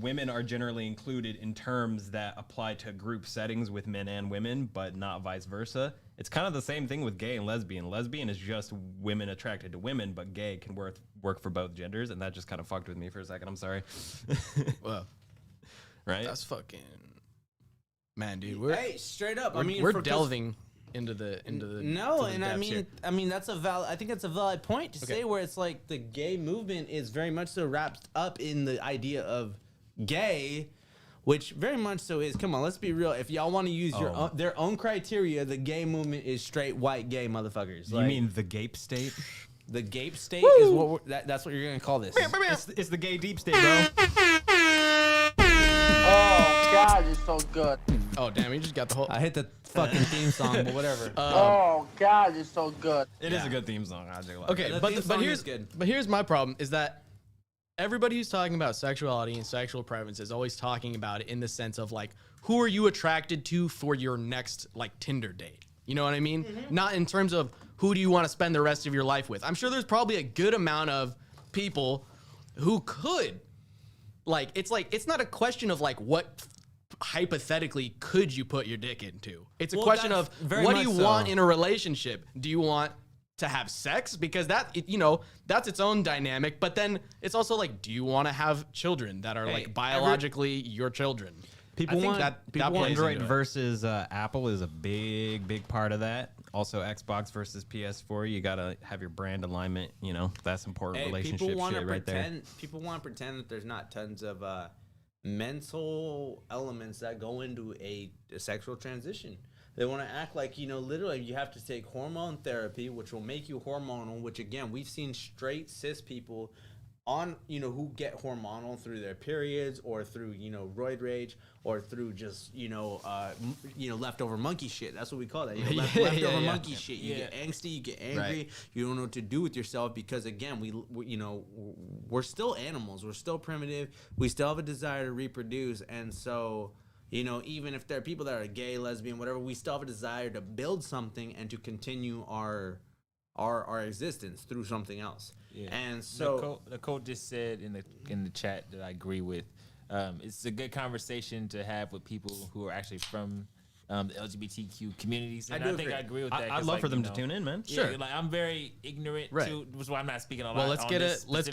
women are generally included in terms that apply to group settings with men and women, but not vice versa. It's kind of the same thing with gay and lesbian. Lesbian is just women attracted to women, but gay can work for both genders, and that just kind of fucked with me for a second. I'm sorry. Well, Right? that's fucking man, dude. We're Hey, straight up. we're, I mean, we're 'cause- delving into the No, to the and depths here. I mean that's a valid. I think that's a valid point to say where it's like the gay movement is very much so wrapped up in the idea of gay, which very much so is. Come on, let's be real. If y'all want to use their own criteria, the gay movement is straight white gay motherfuckers. You mean the gape state? The gape state is what that's what you're gonna call this. It's the gay deep state, bro. Oh God, you're so good. Oh damn, you just got the whole. I hit the fucking theme song, but whatever. Oh God, you're so good. It is a good theme song. Okay, The but theme but song here's is good. but here's my problem is that everybody who's talking about sexuality and sexual preference is always talking about it in the sense of like, who are you attracted to for your next like Tinder date? You know what I mean? Not in terms of who do you want to spend the rest of your life with. I'm sure there's probably a good amount of people who could it's not a question of like what hypothetically could you put your dick into. It's a question of what do you want in a relationship? Do you want to have sex? Because that's its own dynamic, but then it's also like, do you want to have children that are like biologically your children? People want plays Android into it. versus Apple is a big part of that. Also, Xbox versus PS4. You gotta have your brand alignment. You know, that's important relationship shit right there. People want to pretend that there's not tons of mental elements that go into a sexual transition. They want to act like, literally you have to take hormone therapy, which will make you hormonal, which again, we've seen straight cis people on, who get hormonal through their periods or through, roid rage or through just, leftover monkey shit. That's what we call that. Leftover monkey shit. You get angsty, you get angry. Right. You don't know what to do with yourself because again, we're still animals. We're still primitive. We still have a desire to reproduce. And so, even if there are people that are gay, lesbian, whatever, we still have a desire to build something and to continue our existence through something else. Yeah. And so Nicole just said in the chat that I agree with. It's a good conversation to have with people who are actually from the LGBTQ communities. And I think I agree with that. I'd love for them to tune in, man. Sure. Like I'm very ignorant to, which is why I'm not speaking a lot. Well, let's get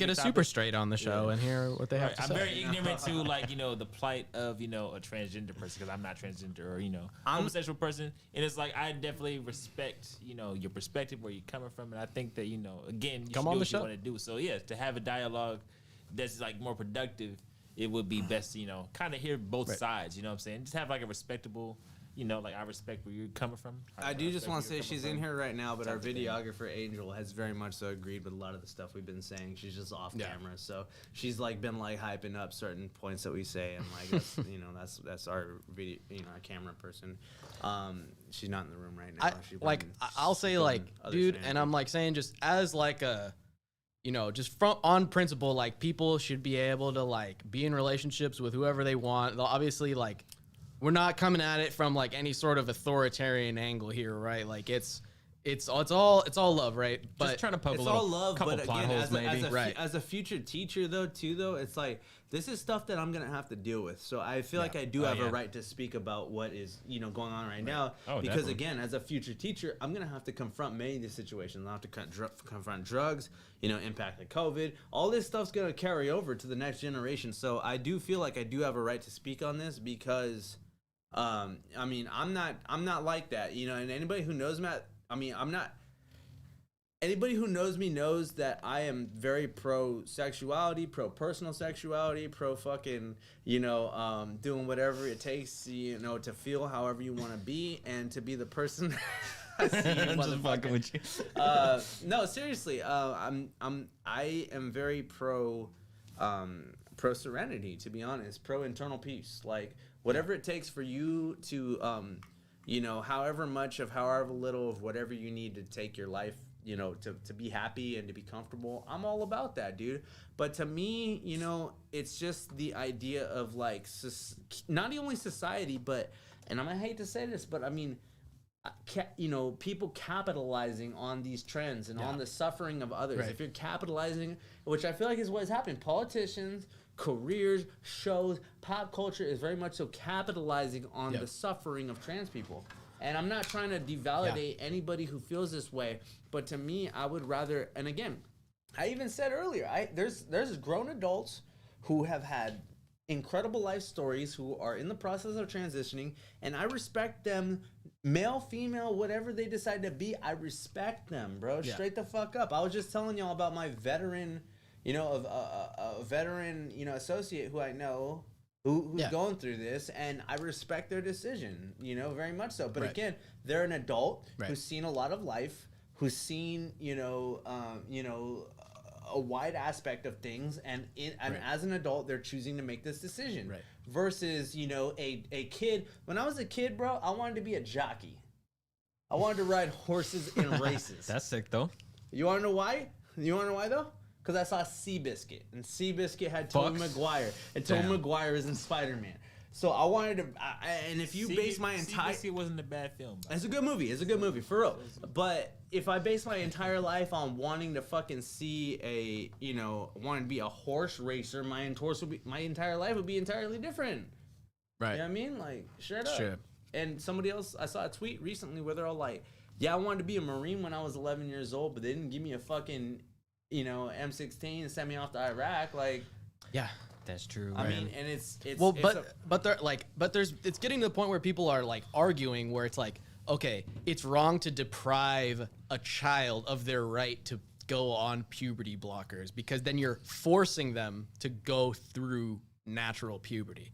a super straight on the show and hear what they have to say. I'm very ignorant to the plight of a transgender person because I'm not transgender or I'm a homosexual person, and it's like I definitely respect your perspective, where you're coming from, and I think that again you should do what you want to do. So yeah, to have a dialogue that's like more productive, it would be best to kind of hear both sides. You know what I'm saying? Just have like a respectable. I respect where you're coming from. I do just want to say she's in here right now, but our videographer Angel has very much so agreed with a lot of the stuff we've been saying. She's just off camera, so she's been hyping up certain points that we say, and that's that's our video, our camera person. She's not in the room right now. I'll say dude, and I'm saying just as a. Just from on principle, people should be able to be in relationships with whoever they want. They'll obviously we're not coming at it from any sort of authoritarian angle here, right? It's all love, right? But just trying to poke it's a little all love, couple but plot again, holes, as a future teacher though, it's this is stuff that I'm gonna have to deal with. So I feel like I do have a right to speak about what is going on right now. Because definitely. Again, as a future teacher, I'm gonna have to confront many of these situations. I'll have to confront drugs, impact of COVID. All this stuff's gonna carry over to the next generation. So I do feel like I do have a right to speak on this because. I'm not like that, and anybody who knows me, anybody who knows me knows that I am very pro sexuality, pro personal sexuality, pro fucking, doing whatever it takes, to feel however you want to be and to be the person. I see you, I'm just fucking with you. No, seriously, I am very pro serenity, to be honest, pro internal peace, whatever it takes for you to, however little of whatever you need to take your life, to be happy and to be comfortable. I'm all about that, dude. But to me, it's just the idea of not only society, but, and I hate to say this, but people capitalizing on these trends and on the suffering of others. Right. If you're capitalizing, which I feel like is what is happening, politicians, careers, shows, pop culture is very much so capitalizing on the suffering of trans people. And I'm not trying to devalidate anybody who feels this way, but to me, I would rather, and again, I even said earlier, there's grown adults who have had incredible life stories, who are in the process of transitioning, and I respect them, male, female, whatever they decide to be, I respect them, bro. Straight the fuck up. I was just telling y'all about my veteran, a veteran, associate who I know, who's Yeah. going through this, and I respect their decision, very much so. But Right. again, they're an adult Right. who's seen a lot of life, who's seen, a wide aspect of things, and Right. as an adult, they're choosing to make this decision. Right. Versus, a kid. When I was a kid, bro, I wanted to be a jockey. I wanted to ride horses in races. That's sick though. You want to know why? You want to know why though? Because I saw Seabiscuit, and Seabiscuit had Tobey Bucks? Maguire, and Tobey Damn. Maguire is in Spider-Man. So I wanted to, and if you base my entire, CBC wasn't a bad film. it's a good movie. It's a good movie for real. But if I base my entire life on wanting to fucking see wanting to be a horse racer, my entire life would be entirely different. Right. You know what I mean? Like, straight up. Sure. And somebody else, I saw a tweet recently where they're all like, yeah, I wanted to be a Marine when I was 11 years old, but they didn't give me a fucking, M16 and send me off to Iraq. Like, Yeah. That's true. I mean, and it's Well, it's it's getting to the point where people are like arguing where it's like, okay, it's wrong to deprive a child of their right to go on puberty blockers because then you're forcing them to go through natural puberty.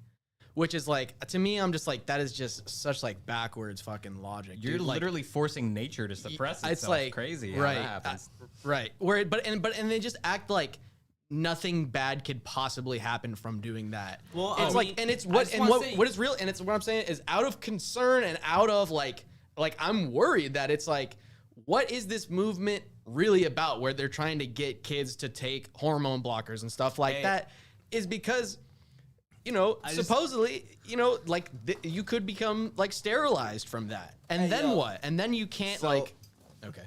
Which is like, to me, I'm just like, that is just such like backwards fucking logic. you're dude. Like, literally forcing nature to suppress itself. it's like crazy. How right, that happens. right. Where and they just act like nothing bad could possibly happen from doing that. Well, it's I like, mean, and it's I what just and wanna what say- what is real, and it's what I'm saying is out of concern and out of like I'm worried that it's like, what is this movement really about? Where they're trying to get kids to take hormone blockers and stuff like Hey. that, is because. Supposedly, you could become like sterilized from that, and Hey, then yo. what? And then you can't So- like. Okay.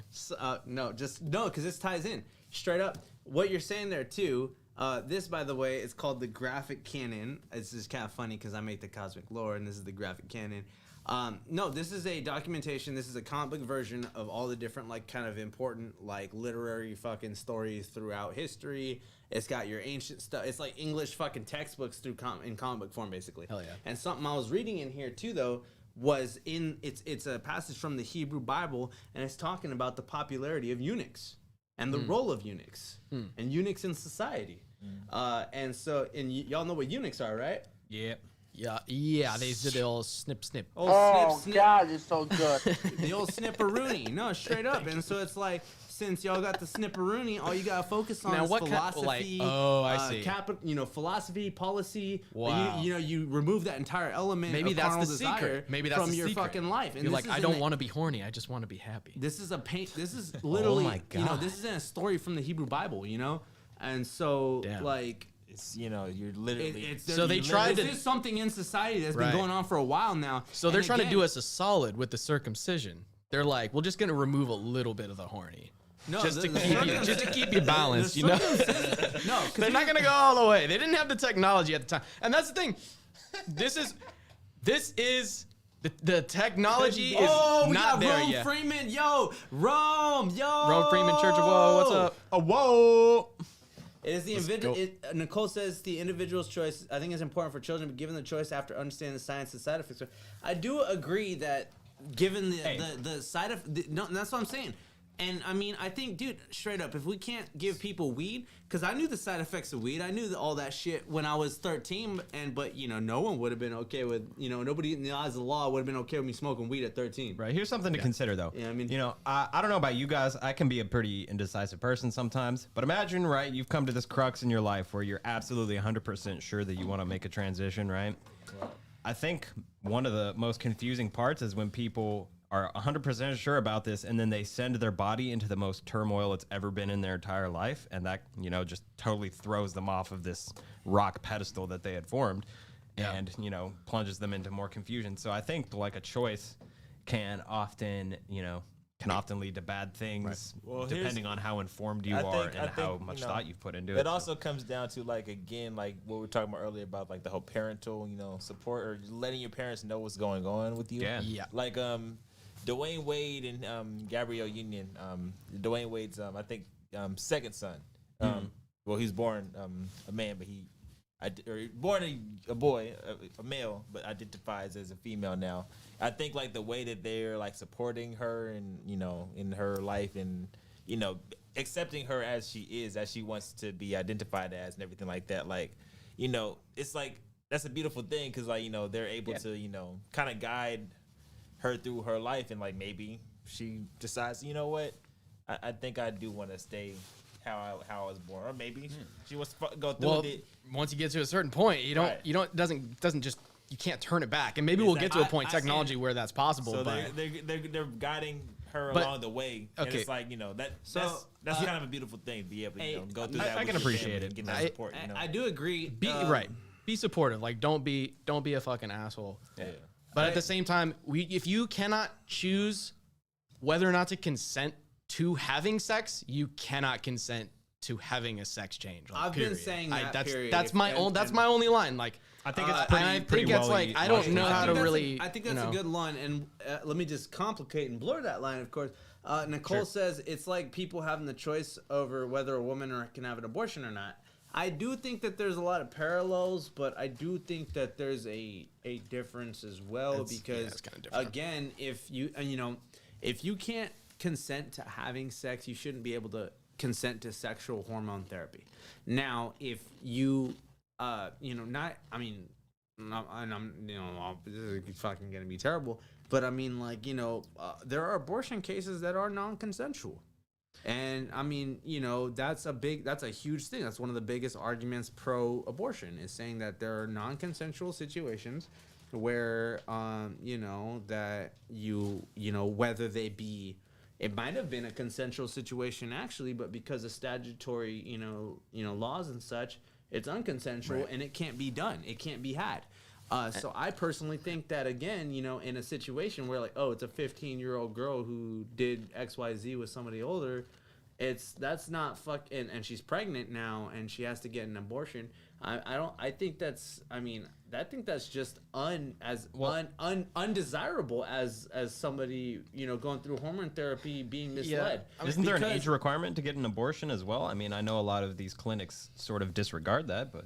no, because this ties in straight up. What you're saying there too. This, by the way, is called the graphic canon. It's just kind of funny because I make the cosmic lore, and this is the graphic canon. No, this is a documentation. This is a comic book version of all the different, like, kind of important, like, literary fucking stories throughout history. It's got your ancient stuff. It's like English fucking textbooks in comic book form, basically. Hell yeah. And something I was reading in here too, though, was it's a passage from the Hebrew Bible, and it's talking about the popularity of eunuchs and the role of eunuchs and eunuchs in society. And so, y'all know what eunuchs are, right? Yep. Yeah, they did the old snip. Old Oh, snip, God, it's so good. the old snipperoonie. No, straight up. And so it's like, since y'all got the snipperoonie, all you gotta focus on Now, is what kind- philosophy. like- oh, I see. Philosophy, policy. Wow. You remove that entire element. Maybe of that's carnal the desire secret. Maybe that's from the your secret. fucking life. And You're this like, I is don't in want to be horny. I just want to be happy. This is This is literally. my God. This is in a story from the Hebrew Bible. And so Damn. like. It's you're literally. So they tried This to- is something in society that's Right. been going on for a while now. So And they're trying to again- do us a solid with the circumcision. They're like, we're just gonna remove a little bit of the horny. No, just to the keep you balanced, you know. No, They're not gonna go all the way. They didn't have the technology at the time, and that's the thing. This is the technology is we not got there Rome yet. Freeman, Rome Freeman Church of Woe, what's up? Whoa. It is the Let's individual. go. Nicole says the individual's choice. I think it's important for children to be given the choice after understanding the science and side effects. I do agree that given the side of no, that's what I'm saying. And I mean, I think, dude, straight up, if we can't give people weed, because I knew the side effects of weed, I knew all that shit when I was 13, but no one would have been okay with, nobody in the eyes of the law would have been okay with me smoking weed at 13. Right. Here's something to consider, though. Yeah, I mean- I don't know about you guys. I can be a pretty indecisive person sometimes. But imagine, right, you've come to this crux in your life where you're absolutely 100% sure that you want to make a transition, right? I think one of the most confusing parts is when people are 100% sure about this and then they send their body into the most turmoil it's ever been in their entire life, and that just totally throws them off of this rock pedestal that they had formed. Yeah. And plunges them into more confusion. So I think like a choice can often lead to bad things. Well, depending on how informed you I are think- and I how think, much you know, thought you've put into it. It also comes down to like what we were talking about earlier about like the whole parental support or letting your parents know what's going on with you. Yeah. Yeah. Like Dwayne Wade and Gabrielle Union. Dwayne Wade's I think second son. Well, he was born a man, but born a boy, a male, but identifies as a female now. I think like the way that they're like supporting her and in her life and accepting her as she is, as she wants to be identified as, and everything like that. Like it's like that's a beautiful thing because like they're able to kind of guide her through her life, and like maybe she decides, you know what, I think I do want to stay how I was born, or maybe she wants to go through it. Once you get to a certain point, doesn't just you can't turn it back, and maybe we'll get to a point technology where that's possible. So but they're guiding her along the way, and it's like that's kind of a beautiful thing to be able to go through that. I can appreciate it. Get that support. I do agree. Be supportive. Like don't be a fucking asshole. Yeah. But at the same time, if you cannot choose whether or not to consent to having sex, you cannot consent to having a sex change. Like, I've been saying that. That's my only line. Like I think it's pretty well. Like I don't know how to really. I think that's a good line, and let me just complicate and blur that line. Of course, Nicole says it's like people having the choice over whether a woman can have an abortion or not. I do think that there's a lot of parallels, but I do think that there's a difference as well because it's kind of different. Again, if you can't consent to having sex, you shouldn't be able to consent to sexual hormone therapy. Now, if you this is fucking gonna be terrible, but I mean, like, there are abortion cases that are non-consensual. And I mean, that's a huge thing. That's one of the biggest arguments pro-abortion is saying that there are non-consensual situations where, that whether they be, it might have been a consensual situation actually, but because of statutory, laws and such, it's unconsensual and it can't be done. It can't be had. So I personally think that, again, in a situation where, like, oh, it's a 15-year-old girl who did XYZ with somebody older, that's not and she's pregnant now and she has to get an abortion. I think that's just undesirable as somebody, going through hormone therapy being misled. Yeah. Isn't there an age requirement to get an abortion as well? I mean, I know a lot of these clinics sort of disregard that, but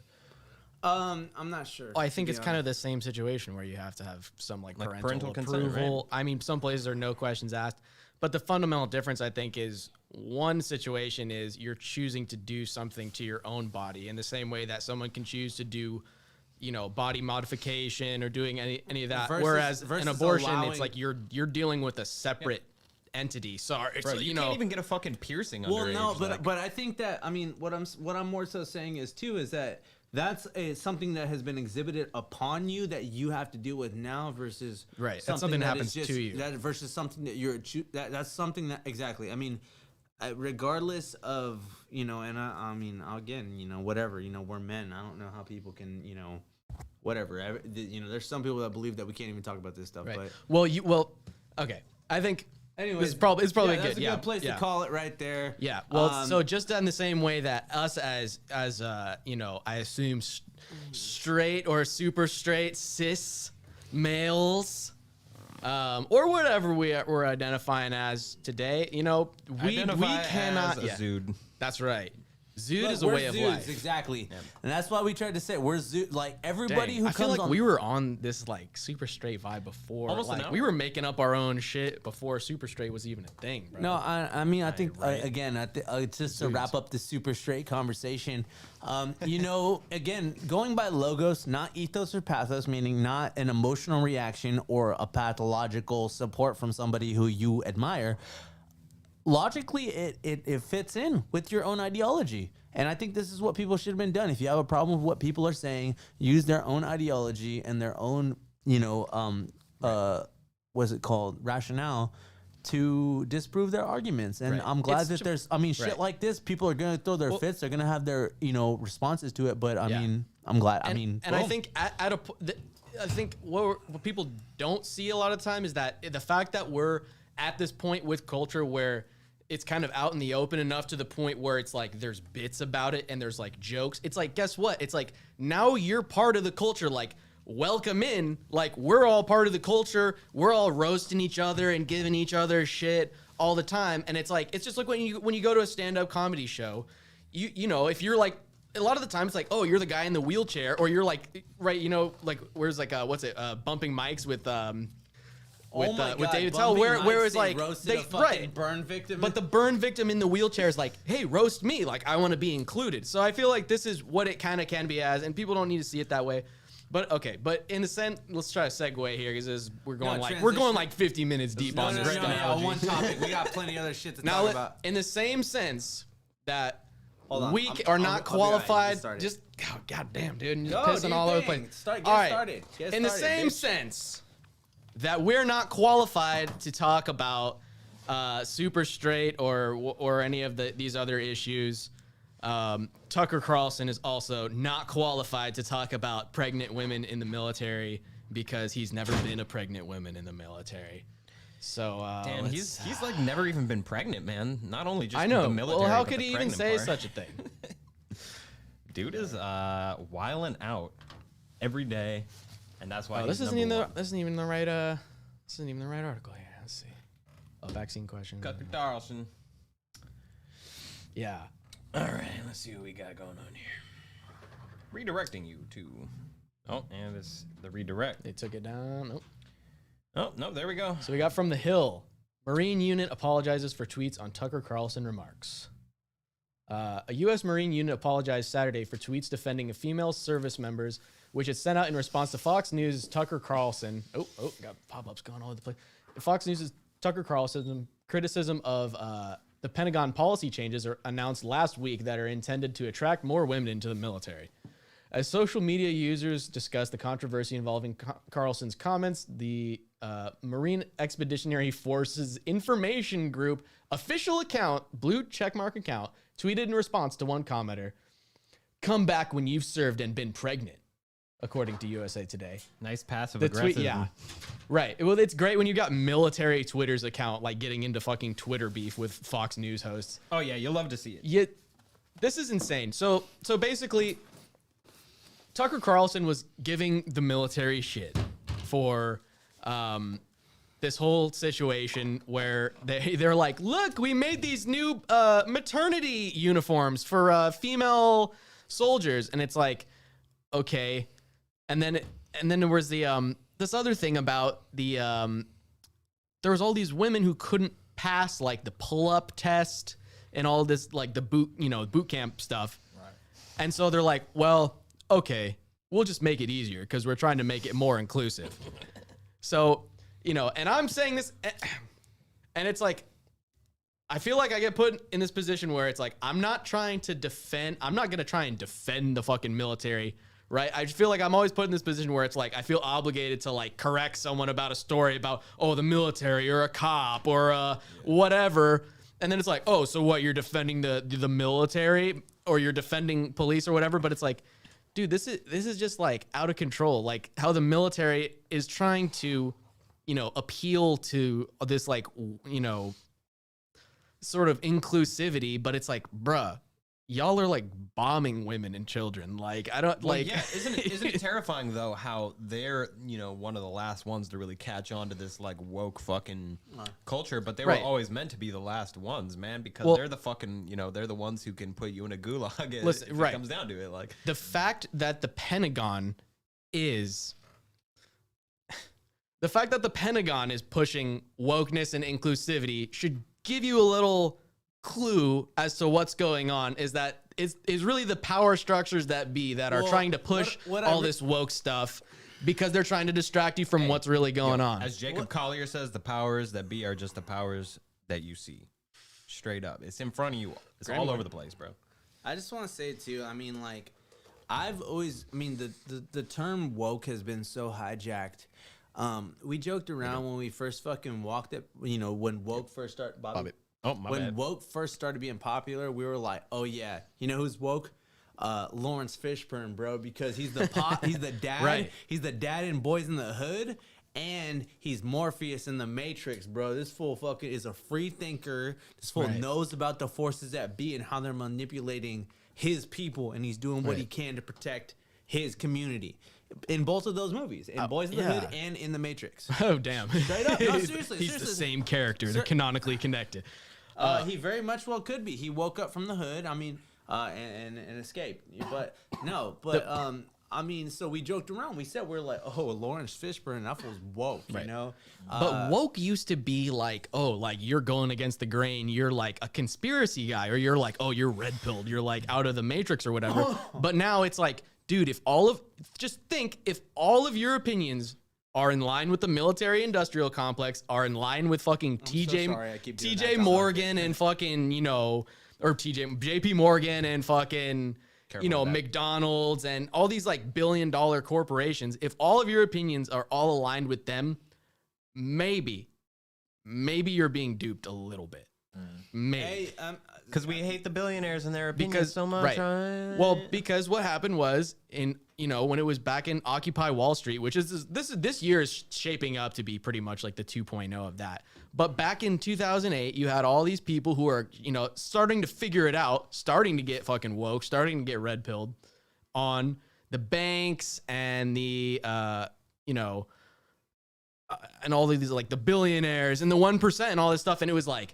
I'm not sure. I think it's kind of the same situation where you have to have some like parental consent, approval. right? I mean, some places are no questions asked, but the fundamental difference, I think, is one situation is you're choosing to do something to your own body in the same way that someone can choose to do, body modification or doing any of that. Whereas an abortion, it's like you're dealing with a separate entity. Sorry, Bro, you can't even get a fucking piercing. Well, underage, no, but I think that, I mean, what I'm more so saying is too is that that's something that has been exhibited upon you that you have to deal with now versus that's something that happens to you. That versus something that that's something that exactly. I mean, regardless of and I mean, again, whatever, we're men. I don't know how people can whatever. There's some people that believe that we can't even talk about this stuff. Right. But okay. I think. Anyways, it's probably good. That's a good place to call it right there. Yeah. Well, so just in the same way that us as I assume straight or super straight cis males, or whatever we're identifying as today, we cannot. As a Zude. That's right. Zude Look, is a way of Zudes, life. exactly, and that's why we tried to say we're Zude. Like everybody who I feel comes like on, we were on this like super straight vibe before. Almost an like hour. we were making up our own shit before super straight was even a thing, bro. No, I mean, I think again, just to wrap up the super straight conversation, again, going by logos, not ethos or pathos, meaning not an emotional reaction or a pathological support from somebody who you admire. Logically, it fits in with your own ideology. And I think this is what people should have been done. If you have a problem with what people are saying, use their own ideology and their own, what's it called, rationale to disprove their arguments. And I'm glad that there's, shit like this, people are going to throw their fits. They're going to have their, responses to it. But I mean, I'm glad. And I think I think what people don't see a lot of time is that the fact that we're at this point with culture where it's kind of out in the open enough to the point where it's like there's bits about it and there's like jokes. It's like, guess what? It's like now you're part of the culture. Like, welcome in. Like, we're all part of the culture. We're all roasting each other and giving each other shit all the time. And it's like, it's just like when you go to a stand-up comedy show, if you're like, a lot of the time it's like, oh, you're the guy in the wheelchair, or you're like, right, like where's like bumping mics with with David Tell, where it's like they burn victim, but the burn victim in the wheelchair is like, hey, roast me, like I want to be included. So I feel like this is what it kind of can be as, and people don't need to see it that way. But okay, but in the sense, let's try to segue here because we're going transition. like 50 minutes deep No, on no, this no, stuff. no, one topic. We got plenty of other shit to Now, talk about. in the same sense that Hold on, we I'm- are I'll not be all right. You qualified, started. just God damn, dude, you're Go, just do pissing your all over the thing. place. Get All right, started. Get in the started, same bitch. sense that we're not qualified to talk about super straight or any of these other issues. Tucker Carlson is also not qualified to talk about pregnant women in the military because he's never been a pregnant woman in the military. So Damn, he's like never even been pregnant, man. Not only just I know. the military. Well, how but could the he even pregnant say part. such a thing? Dude is wilding out every day, and that's why Oh, he's this isn't number even one. this isn't even the right this isn't even the right article here. Let's see. A vaccine question. Tucker Carlson. Yeah. All right, let's see what we got going on here. Redirecting you to. Oh, and it's the redirect. They took it down. Nope. Oh, no, there we go. So we got from the Hill. Marine unit apologizes for tweets on Tucker Carlson remarks. A U.S. Marine unit apologized Saturday for tweets defending female service members, which it sent out in response to Fox News' Tucker Carlson. Got pop-ups going all over the place. Fox News' Tucker Carlson criticism of the Pentagon policy changes are announced last week that are intended to attract more women into the military. As social media users discussed the controversy involving Carlson's comments, the Marine Expeditionary Forces Information Group official account, blue checkmark account, tweeted in response to one commenter, "Come back when you've served and been pregnant," according to USA Today. Nice passive The aggressive. tweet, yeah. Right. Well, it's great when you got military Twitter's account, like getting into fucking Twitter beef with Fox News hosts. Oh yeah, you'll love to see it. Yet, this is insane. So basically, Tucker Carlson was giving the military shit for this whole situation where they're like, look, we made these new maternity uniforms for female soldiers, and it's like, okay, and then there was the this other thing about the there was all these women who couldn't pass like the pull-up test and all this like the boot camp stuff, right? And so they're like, well, okay, we'll just make it easier because we're trying to make it more inclusive. So, and I'm saying this, and it's like, I feel like I get put in this position where it's like, I'm not going to try and defend the fucking military, right? I just feel like I'm always put in this position where it's like, I feel obligated to like correct someone about a story about, oh, the military or a cop or whatever. And then it's like, oh, so what, you're defending the military or you're defending police or whatever. But it's like, dude, this is just like out of control. Like how the military is trying to, appeal to this like, sort of inclusivity, but it's like, bruh, y'all are like bombing women and children. Like I don't like. Yeah, isn't it terrifying though how they're one of the last ones to really catch on to this like woke fucking culture, but they were Right. always meant to be the last ones, man, because they're the fucking they're the ones who can put you in a gulag. If it comes down to it, like the fact that the Pentagon is pushing wokeness and inclusivity should give you a little clue as to what's going on. Is that is really the power structures that are trying to push all this woke stuff because they're trying to distract you from what's really going on. As Jacob Collier says, the powers that be are just the powers that you see. Straight up, it's in front of you. It's all over the place, bro. I just want to say too. I mean, like, the term woke has been so hijacked. We joked around when we first fucking walked it. When woke first started. Bobby. Oh my When bad. woke first started being popular, we were like, oh yeah, who's woke? Lawrence Fishburne, bro, because he's the he's the dad. Right. He's the dad in Boys in the Hood, and he's Morpheus in the Matrix, bro. This fool fucking is a free thinker. This fool knows about the forces that be and how they're manipulating his people, and he's doing what he can to protect his community. In both of those movies, in Boys in the Hood and in the Matrix. Oh damn! Straight up, no, seriously, he's seriously. the same character. They're canonically connected. He very much well could be. He woke up from the hood. I mean, and escaped. But no. But I mean, so we joked around. We said we're like, oh, Lawrence Fishburne, that fool's woke. Right. You know. But woke used to be like, oh, like you're going against the grain. You're like a conspiracy guy, or you're like, oh, you're red pilled. You're like out of the Matrix or whatever. But now it's like, dude, if all of your opinions are in line with the military industrial complex, are in line with fucking sorry, I keep doing that TJ to Morgan and fucking, or JP Morgan and fucking, McDonald's and all these like billion-dollar corporations, if all of your opinions are all aligned with them, maybe you're being duped a little bit. Maybe. Because we hate the billionaires and their opinions so much. Right. Well, because what happened was when it was back in Occupy Wall Street, which is this year is shaping up to be pretty much like the 2.0 of that. But back in 2008, you had all these people who are, starting to figure it out, starting to get fucking woke, starting to get red pilled on the banks and the, and all of these like the billionaires and the 1% and all this stuff. And it was like,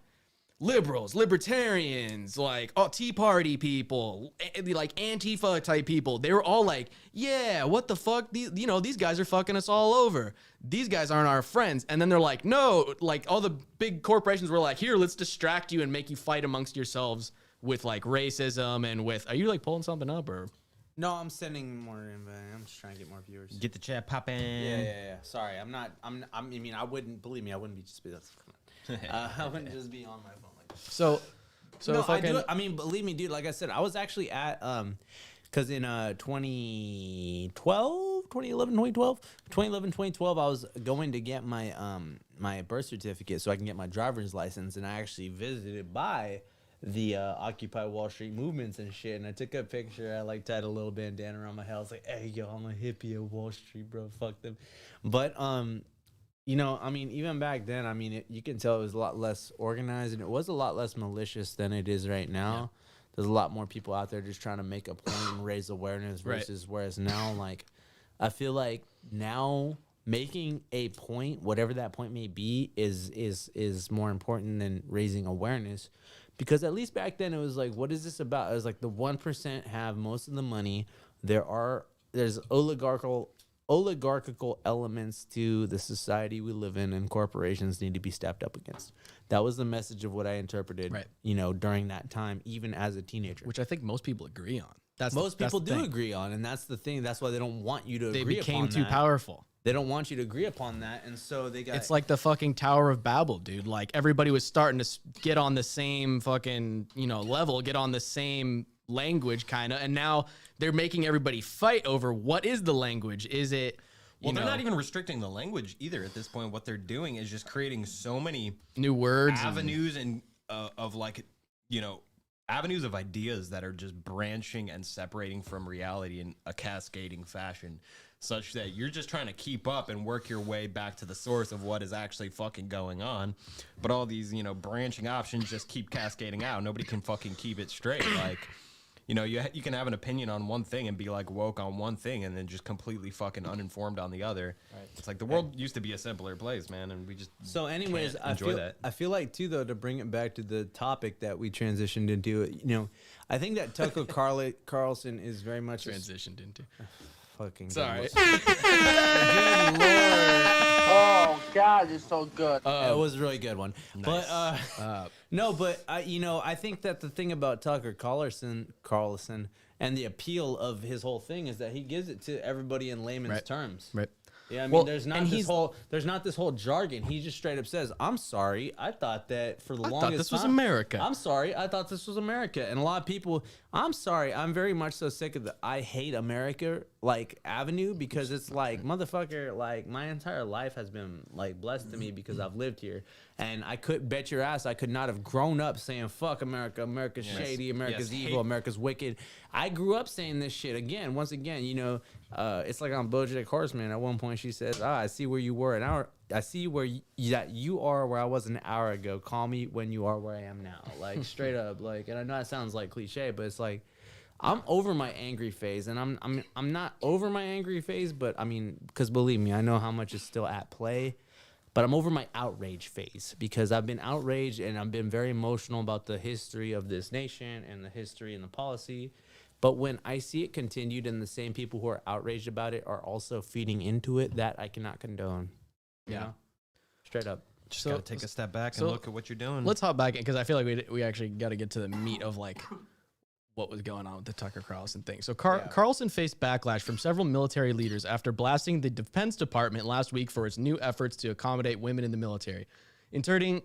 liberals, libertarians, like Tea Party people, like Antifa type people. They were all like, yeah, what the fuck? These guys are fucking us all over. These guys aren't our friends. And then they're like, no, like all the big corporations were like, here, let's distract you and make you fight amongst yourselves with like racism and with, are you like pulling something up or? No, I'm sending more invite. I'm just trying to get more viewers. Get the chat popping. Yeah. Sorry, I wouldn't be just be I wouldn't just be on my phone like that. So No, fucking, believe me, dude, like I said, I was actually at because in 2012, I was going to get my my birth certificate so I can get my driver's license, and I actually visited by the Occupy Wall Street movements and shit, and I took a picture. I like tied a little bandana around my head. I was like, hey, yo, I'm a hippie at Wall Street, bro, fuck them. But even back then, you can tell it was a lot less organized, and it was a lot less malicious than it is right now. Yeah. There's a lot more people out there just trying to make a point and raise awareness versus whereas now, like, I feel like now making a point, whatever that point may be, is more important than raising awareness. Because at least back then it was like, what is this about? It was like the 1% have most of the money. There's oligarchical elements to the society we live in, and corporations need to be stepped up against. That was the message of what I interpreted, during that time, even as a teenager. which I think most people agree on. Most people do agree on, and that's the thing. That's why they don't want you to They agree became upon too that. powerful. They don't want you to agree upon that, and so they got... It's like the fucking Tower of Babel, dude. Like everybody was starting to get on the same fucking, level, get on the same language kind of, and now they're making everybody fight over what is the language. Is it... Well, they're not even restricting the language either at this point. What they're doing is just creating so many new words, avenues avenues of ideas that are just branching and separating from reality in a cascading fashion, such that you're just trying to keep up and work your way back to the source of what is actually fucking going on. But all these, branching options just keep cascading out. Nobody can fucking keep it straight. Like, you can have an opinion on one thing and be like woke on one thing and then just completely fucking uninformed on the other. Right. It's like the world used to be a simpler place, man, and we just anyways, that. I feel like too, though, to bring it back to the topic that we transitioned into, I think that Tucker Carlson is very much transitioned into. Fucking sorry. Good Lord. Oh God, it's so good. It was a really good one. Nice. But I think that the thing about Tucker Carlson and the appeal of his whole thing is that he gives it to everybody in layman's terms. Right. Yeah, there's not this whole jargon. He just straight up says, "I'm sorry. I thought that for the longest time. This was America. I'm sorry. I thought this was America." And a lot of people, I'm sorry. I'm very much so sick of the "I hate America" like avenue, because it's like, motherfucker, like my entire life has been like blessed to me because I've lived here, and I could bet your ass I could not have grown up saying "fuck America," America's shady, America's evil, America's wicked. I grew up saying this shit once again. It's like on BoJack Horseman. At one point, she says, "I see where you were an hour. I see where you are where I was an hour ago. Call me when you are where I am now." Like straight up, like. And I know it sounds like cliche, but it's like I'm over my angry phase, and I'm not over my angry phase, but because believe me, I know how much is still at play. But I'm over my outrage phase, because I've been outraged and I've been very emotional about the history of this nation and the history and the policy. But when I see it continued and the same people who are outraged about it are also feeding into it, that I cannot condone. Yeah. Straight up. Just gotta take a step back and look at what you're doing. Let's hop back in, because I feel like we actually got to get to the meat of like what was going on with the Tucker Carlson thing. So Carlson faced backlash from several military leaders after blasting the Defense Department last week for its new efforts to accommodate women in the military, including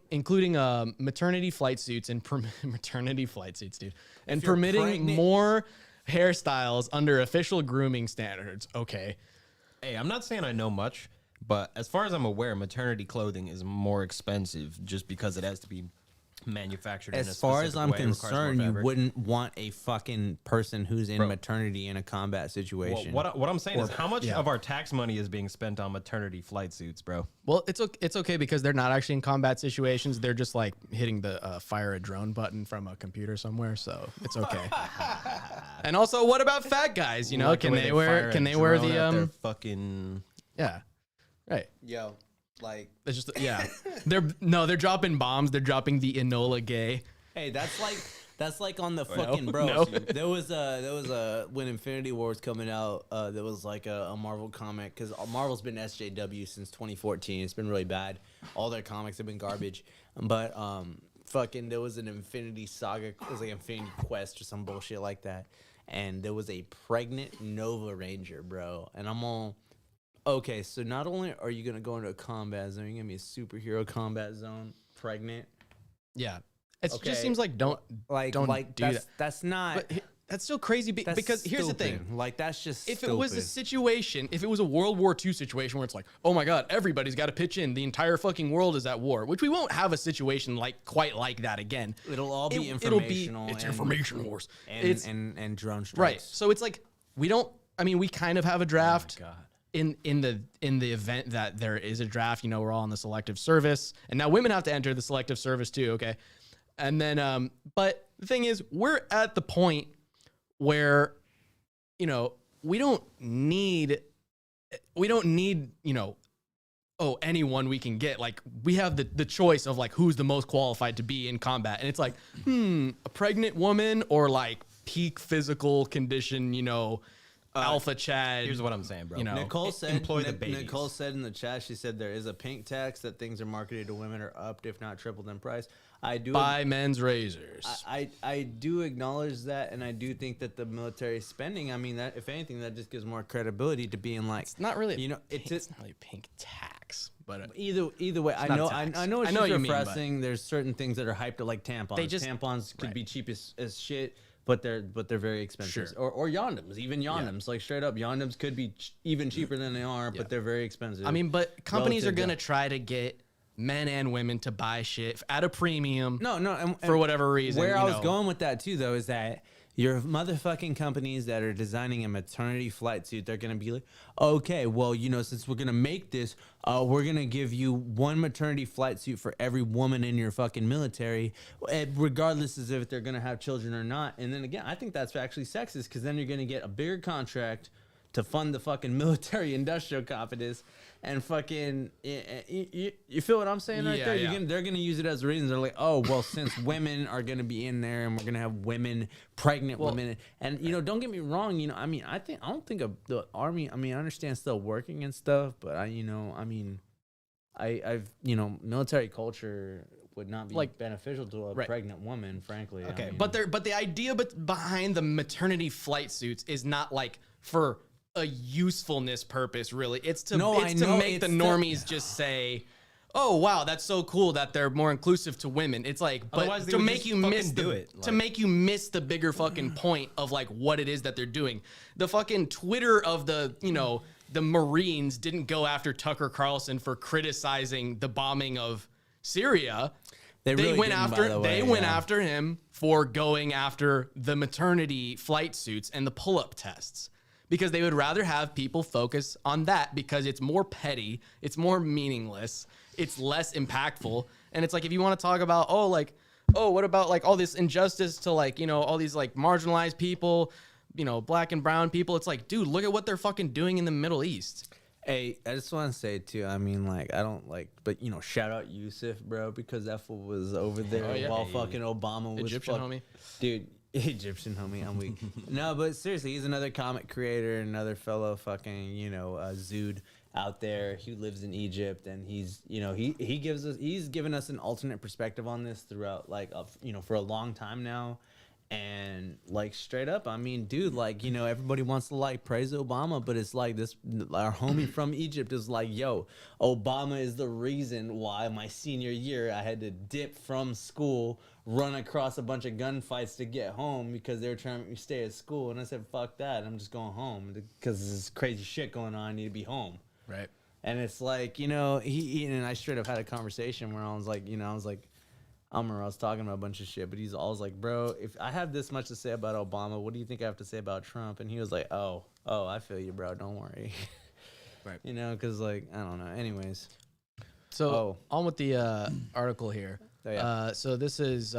maternity flight suits and maternity flight suits, dude, and permitting more hairstyles under official grooming standards. Okay. Hey, I'm not saying I know much, but as far as I'm aware, maternity clothing is more expensive just because it has to be manufactured in a As far as specific I'm way. It requires more concerned, you fabric. wouldn't want a fucking person who's in Bro. maternity in a combat Well, situation. what I'm saying is how much of our tax money is being spent on maternity flight suits, bro? Well, it's okay because they're not actually in combat situations. They're just like hitting the fire a drone button from a computer somewhere, so it's okay. And also, what about fat guys? You know, Like the can way they fire wear a can they wear drone at their the fucking yeah, right? Yo, like, It's just they're dropping bombs. They're dropping the Enola Gay. hey, that's like on the fucking bro. no. There was a when Infinity War was coming out. There was like a Marvel comic because Marvel's been SJW since 2014. It's been really bad. All their comics have been garbage. But fucking there was an Infinity Saga. It was like Infinity Quest or some bullshit like that. And there was a pregnant Nova Ranger, bro. And I'm all, okay, so not only are you gonna go into a combat zone, you're gonna be a superhero combat zone, pregnant. Yeah, it Okay. just seems like don't do that. That's not. But that's still crazy That's because here's the thing. stupid. Like, that's just If stupid. it was a situation, if it was a World War II situation where it's like, oh my God, everybody's got to pitch in, the entire fucking world is at war, which we won't have a situation like quite like that again. It'll all be It'll informational. It's and, information wars. and drone strikes. Right. So it's like we don't. I mean, we kind of have a draft in the event that there is a draft. You know, we're all in the selective service, and now women have to enter the selective service too. Okay, and then but the thing is, we're at the point where, you know, we don't need you know, oh, anyone we can get. Like, we have the choice of like who's the most qualified to be in combat, and it's like a pregnant woman or like peak physical condition, you know, alpha Chad. Here's what I'm saying, bro. You know, Nicole said, employ the babies. Nicole said in the chat, she said there is a pink tax that things are marketed to women are upped, if not tripled in price. I do buy men's razors. I do acknowledge that, and I do think that the military spending, I mean, that if anything, that just gives more credibility to being like, It's not really, you know, it's not really a pink tax, but either way, I not a know tax. I know it's I know just what you mean, but- refreshing. There's certain things that are hyped to, like tampons. Tampons could right. be cheap as shit, but they're very expensive. Sure. Or yondems, even yondems, like straight up yondems could be even cheaper than they are, but they're very expensive. I mean, but companies are relative to- gonna try to get men and women to buy shit at a premium. No, and for whatever reason. Where you I was know. going with that too, though, is that your motherfucking companies that are designing a maternity flight suit, they're gonna be like, okay, well, you know, since we're gonna make this, we're gonna give you one maternity flight suit for every woman in your fucking military, regardless as if they're gonna have children or not. And then again, I think that's actually sexist because then you're gonna get a bigger contract to fund the fucking military industrial competence and fucking you feel what I'm saying right Yeah, there? yeah. They're gonna use it as a reason. They're like, oh well, since women are gonna be in there and we're gonna have pregnant women, and you know, don't get me wrong, you know, I mean, I don't think of the army. I mean, I understand still working and stuff, but I've you know, military culture would not be Like, beneficial to a right. pregnant woman, frankly. Okay, I mean, but the idea behind the maternity flight suits is not like for a usefulness purpose, really. It's to No, I know, make the it's normies just say, "Oh wow, that's so cool that they're more inclusive to women." It's like, but Otherwise they to would make just you miss fucking do it. to Like- make you miss the bigger fucking point of like what it is that they're doing. The fucking Twitter of the, you know, the Marines didn't go after Tucker Carlson for criticizing the bombing of Syria. They really went didn't, by after the way, after him for going after the maternity flight suits and the pull-up tests, because they would rather have people focus on that because it's more petty, it's more meaningless, it's less impactful. And it's like, if you want to talk about, what about like all this injustice to like, you know, all these like marginalized people, you know, black and brown people, it's like, dude, look at what they're fucking doing in the Middle East. Hey, I just want to say too. I mean, like, I don't like, but you know, shout out Yusuf, bro, because that fool was over there Oh, yeah. while fucking Obama was Egyptian homie. dude. Egyptian homie, I'm weak. No, but seriously, he's another comic creator, another fellow fucking, you know, Zude out there. He lives in Egypt, and he's, you know, he's given us an alternate perspective on this throughout, like, you know, for a long time now. And like straight up, I mean, dude, like, you know, everybody wants to like praise Obama, but it's like this, our homie from Egypt is like, yo, Obama is the reason why my senior year I had to dip from school, run across a bunch of gunfights to get home because they were trying to make me stay at school. And I said, fuck that, I'm just going home because there's crazy shit going on. I need to be home. Right. And it's like, you know, he and I straight up had a conversation where I was like, you know, I was talking about a bunch of shit, but he's always like, bro, if I have this much to say about Obama, what do you think I have to say about Trump? And he was like, oh, I feel you, bro. Don't worry. Right. You know, because, like, I don't know. Anyways. So on with the article here. Oh, yeah. So this is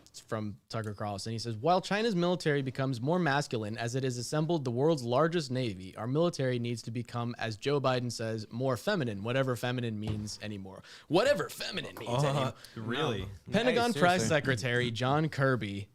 it's from Tucker Carlson. He says, while China's military becomes more masculine as it has assembled the world's largest navy, our military needs to become, as Joe Biden says, more feminine, whatever feminine means anymore. Whatever feminine means anymore. Really? Pentagon Hey, Press seriously. Secretary John Kirby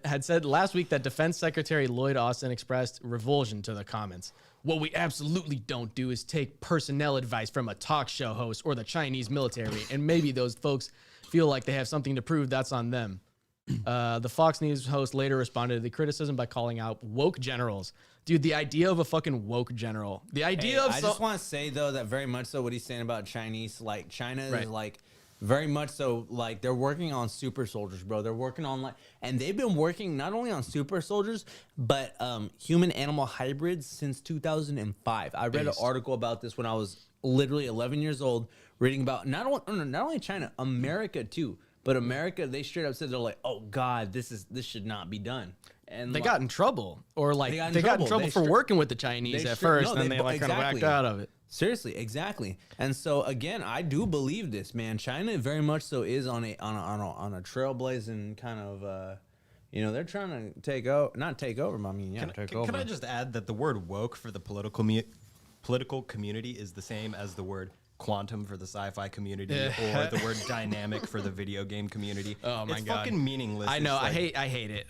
had said last week that Defense Secretary Lloyd Austin expressed revulsion to the comments. What we absolutely don't do is take personnel advice from a talk show host or the Chinese military, and maybe those folks feel like they have something to prove. That's on them. The Fox News host later responded to the criticism by calling out woke generals. Dude, the idea of a fucking woke general. The idea of I just want to say, though, that very much so what he's saying about Chinese, like, China is, Right. like, very much so, like, they're working on super soldiers, bro. They're working on, like, and they've been working not only on super soldiers, but human-animal hybrids since 2005. I read an article about this when I was literally 11 years old, reading about not only China, America, too. But America, they straight up said, they're like, oh, God, this should not be done. And they like, got in trouble, or like They got in trouble. for working with the Chinese at first, and then they like kind of exactly. backed out of it. Seriously, exactly. And so again, I do believe this, man. China very much so is on a trailblazing kind of you know, they're trying to take over, not take over, but I mean, yeah, take over. Can I just add that the word woke for the political community is the same as the word quantum for the sci-fi community or the word dynamic for the video game community? Oh my it's God. fucking meaningless. I know. It's like, I hate it.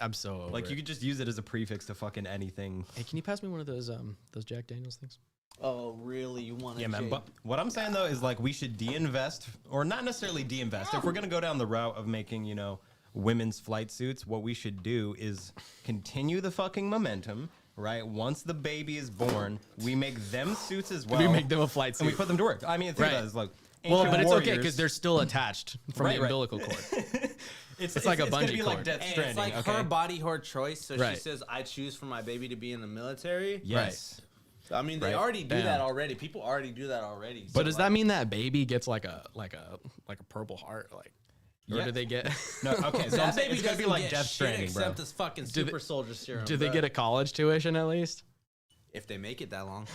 I'm so over like it. you could just use it as a prefix to fucking anything. Hey, can you pass me one of those Jack Daniels things? Oh, really? You want to? Yeah, man. But what I'm saying though is like we should de-invest, or not necessarily de-invest. If we're gonna go down the route of making, you know, women's flight suits, what we should do is continue the fucking momentum. Right, once the baby is born, we make them suits as well. We make them a flight and we suit. put them to work. I mean, think about it, it's like Well, ancient but it's okay warriors- because they're still attached from Right, the right. umbilical cord. it's like a gonna bungee be like cord. Death Hey, Stranding. it's like okay? her body, her choice. So Right. she says, "I choose for my baby to be in the military." Yes. So, I mean, they Right. already do Damn. that already. People already do that already. But does that mean that baby gets like a purple heart? Like, or Yeah. do they get? No, okay. So I'm saying it's gonna be like Death Stranding, bro. except this fucking Do they- super soldier serum. Do they bro. get a college tuition at least? if they make it that long?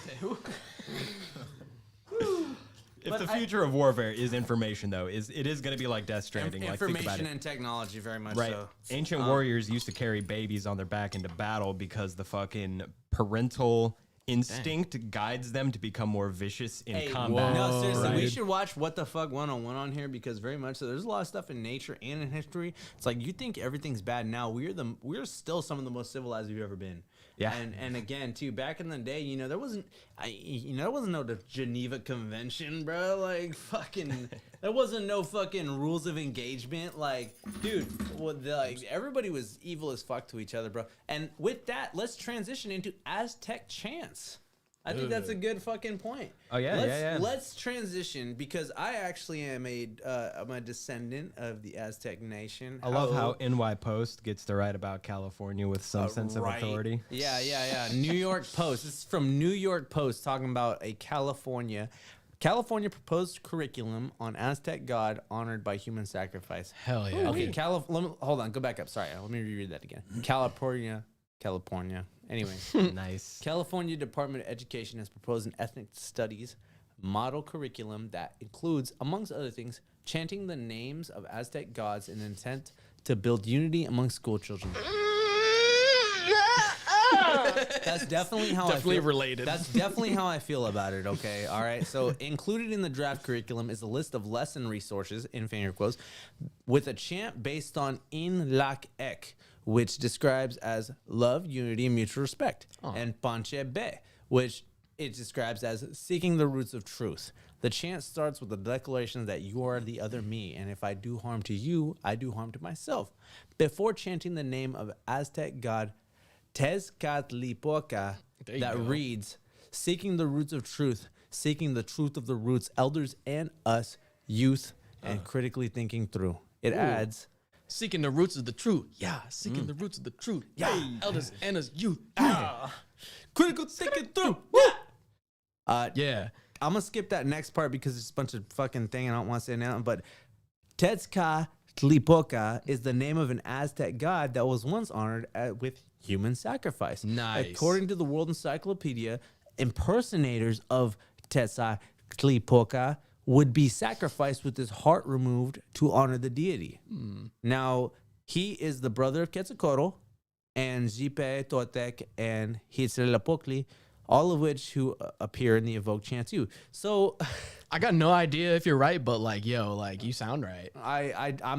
If the future of warfare is information, though, it is going to be like Death Stranding. Like, think about Information it. and technology, very much Right. so. Ancient warriors used to carry babies on their back into battle because the fucking parental instinct guides them to become more vicious in combat. No, seriously, we right? should watch What the Fuck 101 on here because very much so. There's a lot of stuff in nature and in history. It's like you think everything's bad now. We're still some of the most civilized we've ever been. Yeah. And again, too, back in the day, you know, there wasn't no Geneva Convention, bro. Like fucking, there wasn't no fucking rules of engagement. Like, dude, everybody was evil as fuck to each other, bro. And with that, let's transition into Aztec Chants. I think that's a good fucking point. Oh, yeah, yeah. Let's transition because I actually am I'm a descendant of the Aztec nation. I love how NY Post gets to write about California with some sense of Right. authority. Yeah. New York Post. This is from New York Post talking about a California proposed curriculum on Aztec god honored by human sacrifice. Hell yeah. Okay, hold on, go back up. Sorry, let me reread that again. California. Anyway. Nice. California Department of Education has proposed an ethnic studies model curriculum that includes, amongst other things, chanting the names of Aztec gods in an intent to build unity among school children. That's definitely how I feel. related. That's definitely how I feel about it, okay? All right. So included in the draft curriculum is a list of lesson resources, in finger quotes, with a chant based on In Lak Ek, which describes as love, unity, and mutual respect, and Panche Be, which it describes as seeking the roots of truth. The chant starts with the declaration that you are the other me, and if I do harm to you, I do harm to myself. Before chanting the name of Aztec god Tezcatlipoca that reads, seeking the roots of truth, seeking the truth of the roots, elders and us, youth, and critically thinking through. It adds, Seeking the roots of the truth. Yeah, seeking the roots of the truth. Yeah, elders and us youth. critical thinking through. Yeah. I'm going to skip that next part because it's a bunch of fucking thing and I don't want to say now, but Tezcatlipoca is the name of an Aztec god that was once honored with human sacrifice. Nice. According to the World Encyclopedia, impersonators of Tezcatlipoca would be sacrificed with his heart removed to honor the deity. Now, he is the brother of Quetzalcoatl and Xipe, Totec, and Huitzilopochtli, all of which who appear in the Evoke chant too. So I got no idea if you're right, but like, yo, like you sound right.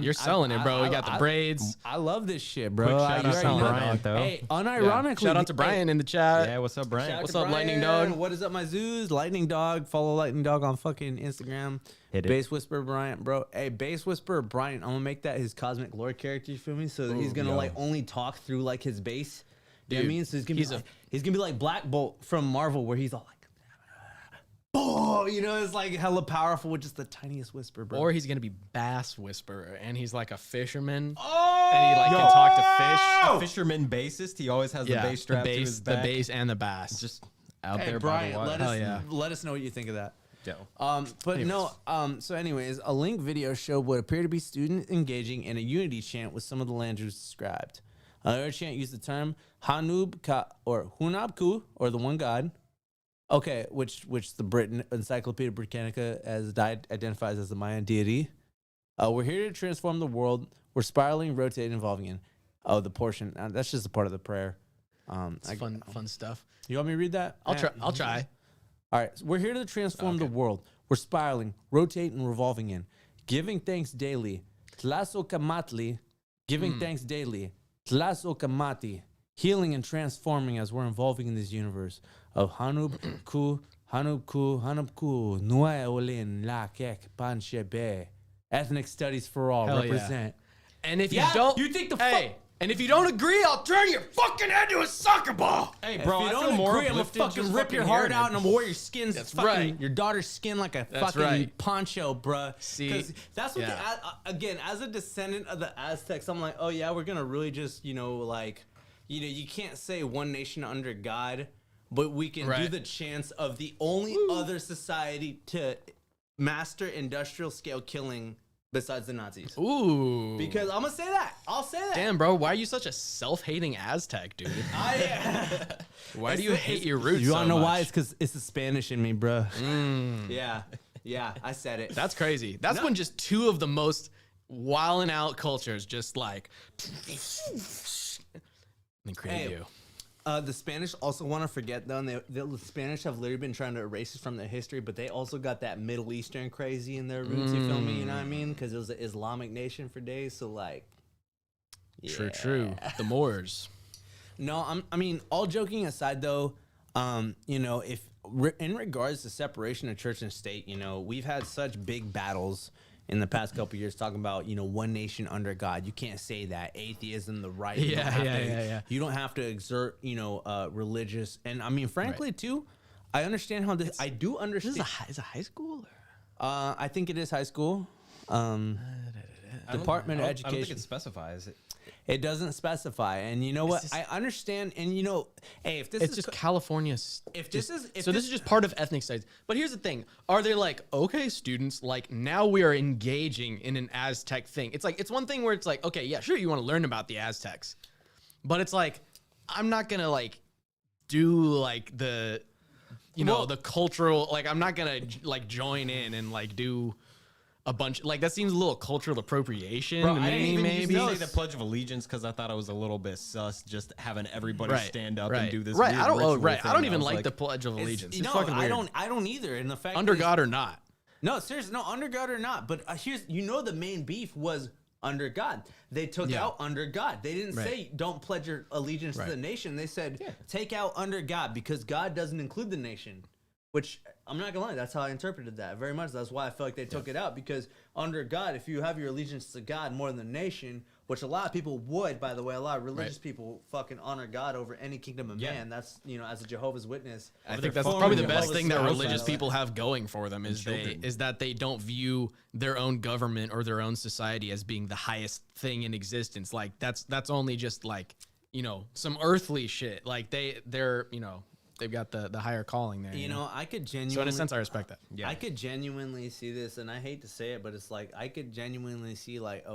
You're selling it, bro. You got the braids. I love this shit, bro. Quick shout out to Brian, though. Hey, unironically, Shout out to Brian in the chat. Yeah, what's up, Brian? What's up, Lightning Dog? What is up, my zoos? Lightning Dog. Follow Lightning Dog on fucking Instagram. Hit it. Bass Whisperer Brian, bro. Hey, Bass Whisperer Brian. I'm gonna make that his cosmic lore character. You feel me? So he's gonna like only talk through like his bass. You know what I mean? So he's gonna be like Black Bolt from Marvel, where he's all like, oh, you know, it's like hella powerful with just the tiniest whisper, bro. Or he's gonna be Bass Whisperer, and he's like a fisherman, and he like can talk to fish. A fisherman bassist. He always has the bass strapped to his back. the bass and the bass. Just out Hey, there Brian, by the water. let us know what you think of that. Yo. So anyways, a link video showed what appeared to be students engaging in a unity chant with some of the languages described. Another chant used the term Hanub or Hunabku, or the one God. Okay, which the Britain Encyclopedia Britannica identifies as the Mayan deity. We're here to transform the world. We're spiraling, rotating, evolving in. Oh, the portion. That's just a part of the prayer. It's fun stuff. You want me to read that? I'll try. All right, so we're here to transform the world. We're spiraling, rotating, revolving in, giving thanks daily. Tlazocamatli, giving thanks daily. Tlazokamati, healing and transforming as we're evolving in this universe of Hanub Ku, Nuai Olin, La Kek, Panchebe. Ethnic studies for all, Hell represent. And if you don't, you think and if you don't agree, I'll turn your fucking head to a soccer ball. Hey, If bro, you I don't feel more agree, I'm gonna uplifted fucking just rip your fucking heart hearing out it. and I'm gonna wear your skin. That's fucking, right. Your daughter's skin like a That's fucking right. poncho, bruh. See, 'Cause that's what yeah. again, as a descendant of the Aztecs, I'm like, oh yeah, we're gonna really just, you can't say one nation under God, but we can do Right. the chance of the only other society to master industrial scale killing besides the Nazis. Ooh. Because I'm gonna say that. I'll say that. Damn, bro, why are you such a self-hating Aztec, dude? Why do you hate your roots? You wanna so know much? why? It's because it's the Spanish in me, bruh. Yeah, I said it. That's crazy. That's when just two of the most wilding out cultures just like and create you. The Spanish also want to forget though, and the Spanish have literally been trying to erase it from their history, but they also got that Middle Eastern crazy in their roots. You feel me? You know what I mean? Because it was an Islamic nation for days. So like, True. The Moors. No, I mean, all joking aside though, if in regards to separation of church and state, we've had such big battles in the past couple of years talking about, one nation under God. You can't say that. Atheism, the right. Yeah. You don't have to exert, religious. And I mean, frankly, too, I understand how this. I do understand. Is it high school? I think it is high school. Department of I don't Education. think it specifies it. It doesn't specify, and you know what? just- I understand, and hey, if this It's is just California. this is- if so this this- is just part of ethnic studies. But here's the thing: are they like, okay, students, like now we are engaging in an Aztec thing? It's like it's one thing where it's like, okay, yeah, sure, you want to learn about the Aztecs, but it's like I'm not gonna like do like the, the cultural. Like I'm not gonna like join in and like do a bunch like that seems a little cultural appropriation Bro, to I didn't me. even Maybe say the Pledge of Allegiance because I thought it was a little bit sus, just having everybody stand up and do this. Right, weird I don't. ritual Right, I thing. don't even was like the Pledge of Allegiance. It's no, fucking weird. I don't either. And the fact Under is- God or not. No, seriously, no, under God or not. But here's, the main beef was under God. They took out under God. They didn't say don't pledge your allegiance to the nation. They said take out under God because God doesn't include the nation. which I'm not gonna lie, that's how I interpreted that very much. That's why I feel like they took it out, because under God, if you have your allegiance to God more than the nation, which a lot of people would, by the way, a lot of religious people fucking honor God over any kingdom of man. That's, you know, as a Jehovah's Witness. I think that's probably the best thing that religious people have going for them is that they don't view their own government or their own society as being the highest thing in existence. Like that's only just like, you know, some earthly shit. Like they're, you know, they've got the higher calling there. You know, I could genuinely. So in a sense, I respect that. Yeah. I could genuinely see this, and I hate to say it, but it's like I could genuinely see like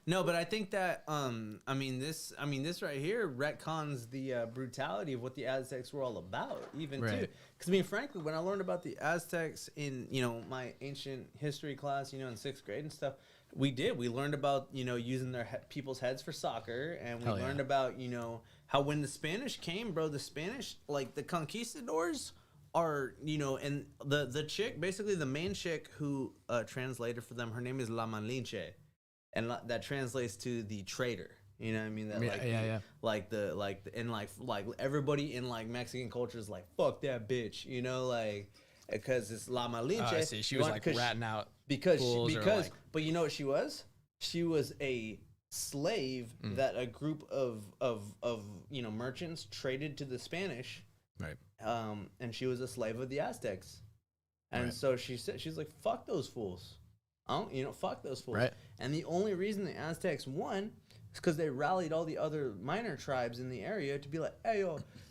no, but I think that I mean this right here retcons the brutality of what the Aztecs were all about, even too. Because I mean, frankly, when I learned about the Aztecs in, you know, my ancient history class, you know, in 6th grade and stuff, we learned about, you know, using their people's heads for soccer, and we learned about, you know, how when the Spanish came, bro, the Spanish, like the conquistadors are, you know, and the chick, basically the main chick who translated for them, her name is La Malinche, and that translates to the traitor. You know what I mean? That like everybody in like Mexican culture is like, fuck that bitch, you know, like, because it's La Malinche. Oh, I see. She was like ratting out because but you know what she was? She was a slave that a group of you know, merchants traded to the Spanish. Right. And she was a slave of the Aztecs. And so she's like, fuck those fools. You know, fuck those fools. Right. And the only reason the Aztecs won is because they rallied all the other minor tribes in the area to be like, hey,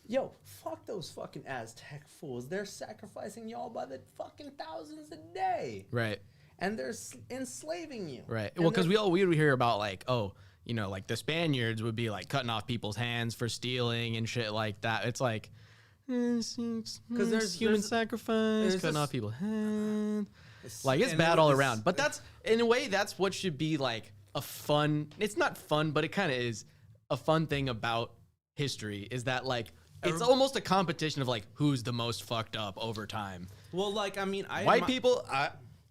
yo, fuck those fucking Aztec fools. They're sacrificing y'all by the fucking thousands a day. Right. And they're enslaving you. Right. Well, because we would hear about like, oh, you know, like the Spaniards would be like cutting off people's hands for stealing and shit like that. It's like, because there's human sacrifice, cutting off people's hands. Like, it's bad all around. But that's, in a way, that's what should be like a fun, it's not fun, but it kind of is a fun thing about history, is that like, it's almost a competition of like who's the most fucked up over time. Well, like, I mean, white people,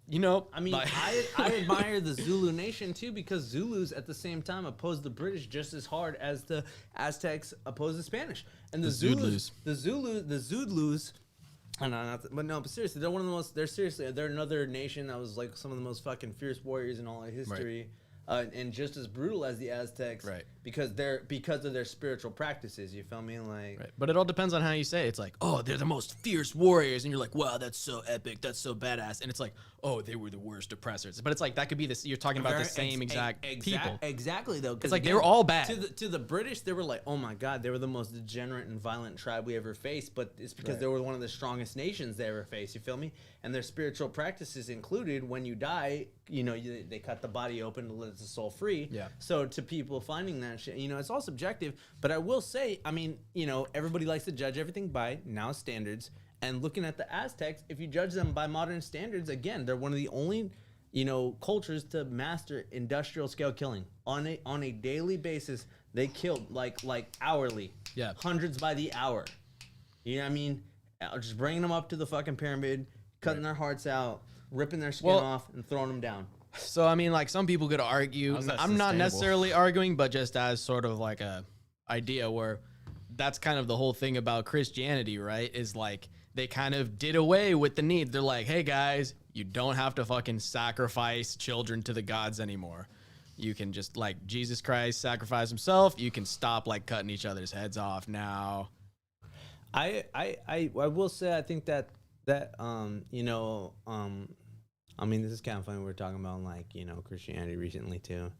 you know, I mean, I admire the Zulu nation too, because Zulus at the same time opposed the British just as hard as the Aztecs opposed the Spanish. And the Zulus, the Zudlus, but seriously, they're one of the most. They're another nation that was like some of the most fucking fierce warriors in all of history. And just as brutal as the Aztecs, because of their spiritual practices. You feel me? Like, but it all depends on how you say it. It's like, oh, they're the most fierce warriors, and you're like, wow, that's so epic, that's so badass. And it's like, oh, they were the worst oppressors. But it's like that could be this. You're talking about the same exact people. Exactly though. It's like they were all bad. To the British, they were like, oh my god, they were the most degenerate and violent tribe we ever faced. But it's because they were one of the strongest nations they ever faced. You feel me? And their spiritual practices included, when you die, you know, they cut the body open to let the soul free. Yeah. So to people finding that shit, you know, it's all subjective. But I will say, I mean, you know, everybody likes to judge everything by now standards. And looking at the Aztecs, if you judge them by modern standards, again, they're one of the only, you know, cultures to master industrial scale killing on a daily basis. They killed like hourly, hundreds by the hour. You know what I mean? Just bringing them up to the fucking pyramid, cutting their hearts out, ripping their skin off, and throwing them down. So, I mean, like, some people could argue, I'm not necessarily arguing, but just as sort of like a idea where that's kind of the whole thing about Christianity, right? Is like, they kind of did away with the need. They're like, hey guys, you don't have to fucking sacrifice children to the gods anymore. You can just, like, Jesus Christ sacrificed himself. You can stop like cutting each other's heads off now. I will say, I think that you know, I mean, this is kind of funny. We're talking about, like, you know, Christianity recently too,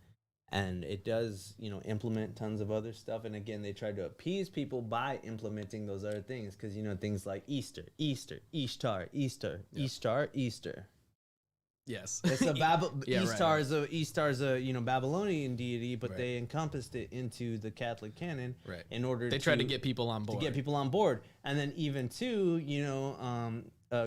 and it does, you know, implement tons of other stuff. And again, they try to appease people by implementing those other things, because, you know, things like Easter, Ishtar. Yes, it's a Ishtar's a you know, Babylonian deity, but they encompassed it into the Catholic canon in order. They tried to get people on board. And then even too, you know,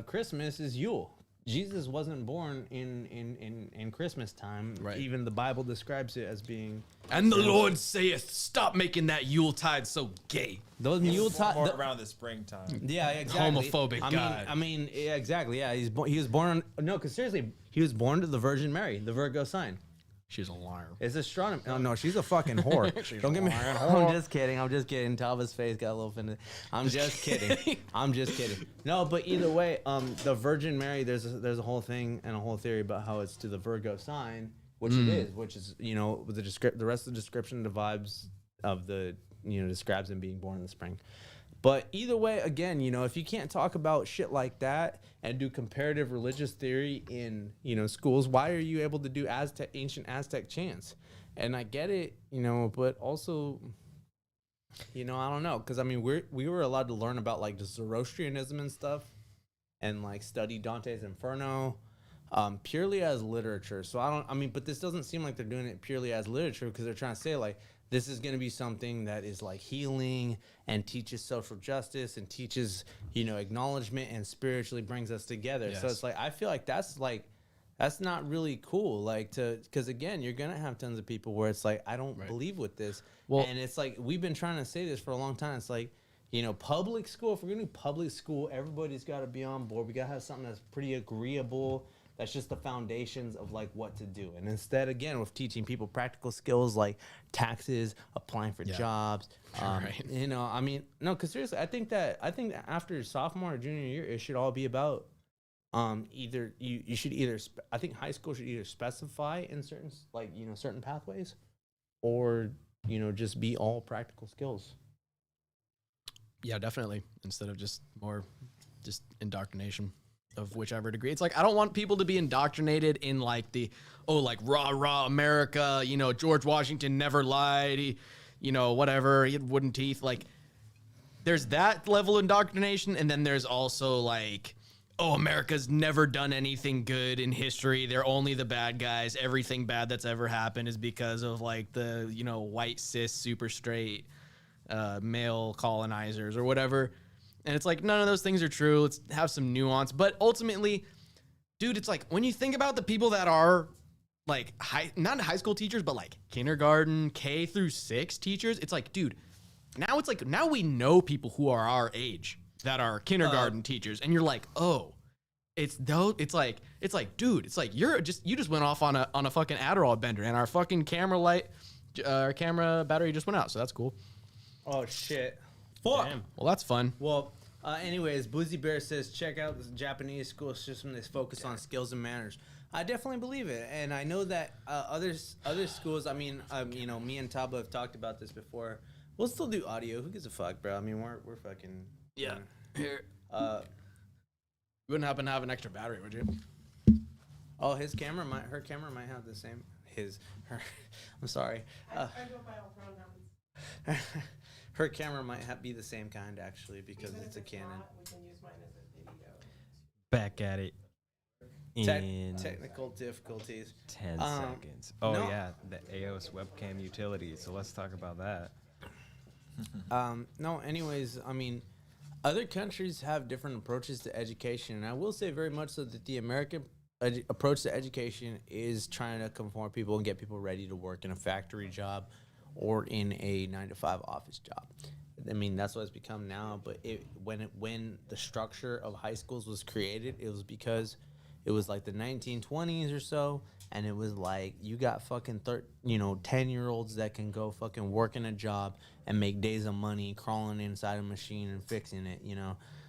Christmas is Yule. Jesus wasn't born in Christmas time. Right. Even the Bible describes it as being. And the Lord saith, "Stop making that Yuletide so gay." Those Yuletide around the springtime. Yeah, exactly. Homophobic guy. I mean, yeah, exactly. Yeah, he was born. No, because seriously, he was born to the Virgin Mary, the Virgo sign. She's a liar. It's astronomy. Oh no, she's a fucking whore. Don't get me. I'm just kidding. I'm just kidding. Talba's face got a little offended. I'm just kidding. I'm just kidding. No, but either way, the Virgin Mary. There's a whole thing and a whole theory about how it's to the Virgo sign, which it is, which is the rest of the description, the vibes of the describes him being born in the spring. But either way, again, if you can't talk about shit like that and do comparative religious theory in, schools, why are you able to do ancient Aztec chants? And I get it, but also, I don't know. Because, I mean, we were allowed to learn about, like, the Zoroastrianism and stuff and, like, study Dante's Inferno purely as literature. So, but this doesn't seem like they're doing it purely as literature because they're trying to say, like, this is going to be something that is like healing and teaches social justice and teaches, acknowledgement and spiritually brings us together. Yes. So it's like, I feel like that's not really cool. Like because again, you're going to have tons of people where it's like, I don't believe with this. Well, and it's like, we've been trying to say this for a long time. It's like, public school, if we're going to do public school, everybody's got to be on board. We got to have something that's pretty agreeable. That's just the foundations of like what to do. And instead, again, with teaching people practical skills like taxes, applying for jobs, no, because seriously, I think that after sophomore or junior year, it should all be about either you should either I think high school should either specify in certain certain pathways, or just be all practical skills. Yeah, definitely. Instead of just more indoctrination of whichever degree. It's like, I don't want people to be indoctrinated in like rah America, George Washington never lied, he, whatever, he had wooden teeth. Like, there's that level of indoctrination, and then there's also like, America's never done anything good in history, they're only the bad guys, everything bad that's ever happened is because of like the white cis super straight male colonizers or whatever. And it's like, none of those things are true. Let's have some nuance. But ultimately, dude, it's like, when you think about the people that are like not high school teachers, but like kindergarten, K through 6 teachers, it's like, dude, now we know people who are our age that are kindergarten teachers. And you're like, it's like, dude, it's like, you just went off on a fucking Adderall bender, and our fucking camera battery just went out. So that's cool. Oh shit. Fuck. Damn. Well, that's fun. Well, anyways, Boozy Bear says, check out the Japanese school system that's focused on skills and manners. I definitely believe it. And I know that other schools, I mean, me and Taba have talked about this before. We'll still do audio. Who gives a fuck, bro? I mean, we're fucking... Yeah. Here. You wouldn't happen to have an extra battery, would you? Oh, her camera might have the same... I'm sorry. I go by all pronouns. Her camera might be the same kind, actually, because it's a Canon. We can use mine as a video. Back at it in technical difficulties. 10 seconds. Oh, no. Yeah, the AOS webcam utility. So let's talk about that. No, anyways, I mean, other countries have different approaches to education. And I will say very much so that the American approach to education is trying to conform people and get people ready to work in a factory job or in a 9-to-5 office job. I mean, that's what it's become now. But when the structure of high schools was created, it was because it was like the 1920s or so, and it was like, you got fucking 10-year-olds that can go fucking work in a job and make days of money crawling inside a machine and fixing it,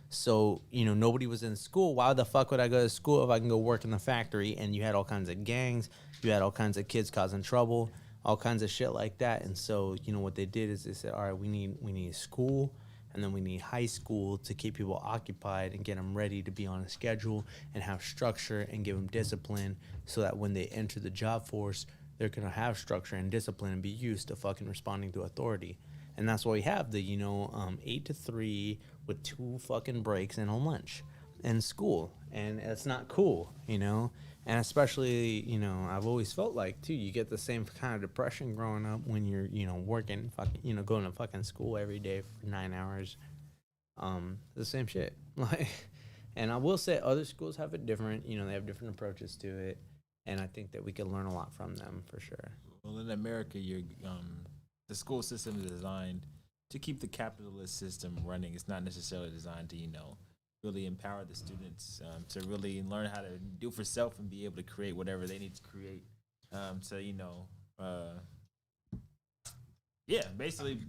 So, nobody was in school. Why the fuck would I go to school if I can go work in the factory? And you had all kinds of gangs, you had all kinds of kids causing trouble, all kinds of shit like that. And so, what they did is they said, all right, we need school, and then we need high school to keep people occupied and get them ready to be on a schedule and have structure and give them discipline, so that when they enter the job force, they're going to have structure and discipline and be used to fucking responding to authority. And that's why we have the, 8 to 3 with 2 fucking breaks and a lunch and school. And it's not cool, And especially, I've always felt like, too, you get the same kind of depression growing up when you're, working, fucking, going to fucking school every day for 9 hours. The same shit. And I will say other schools have it different. They have different approaches to it. And I think that we can learn a lot from them, for sure. Well, in America, the school system is designed to keep the capitalist system running. It's not necessarily designed to, really empower the students to really learn how to do for self and be able to create whatever they need to create to yeah, basically,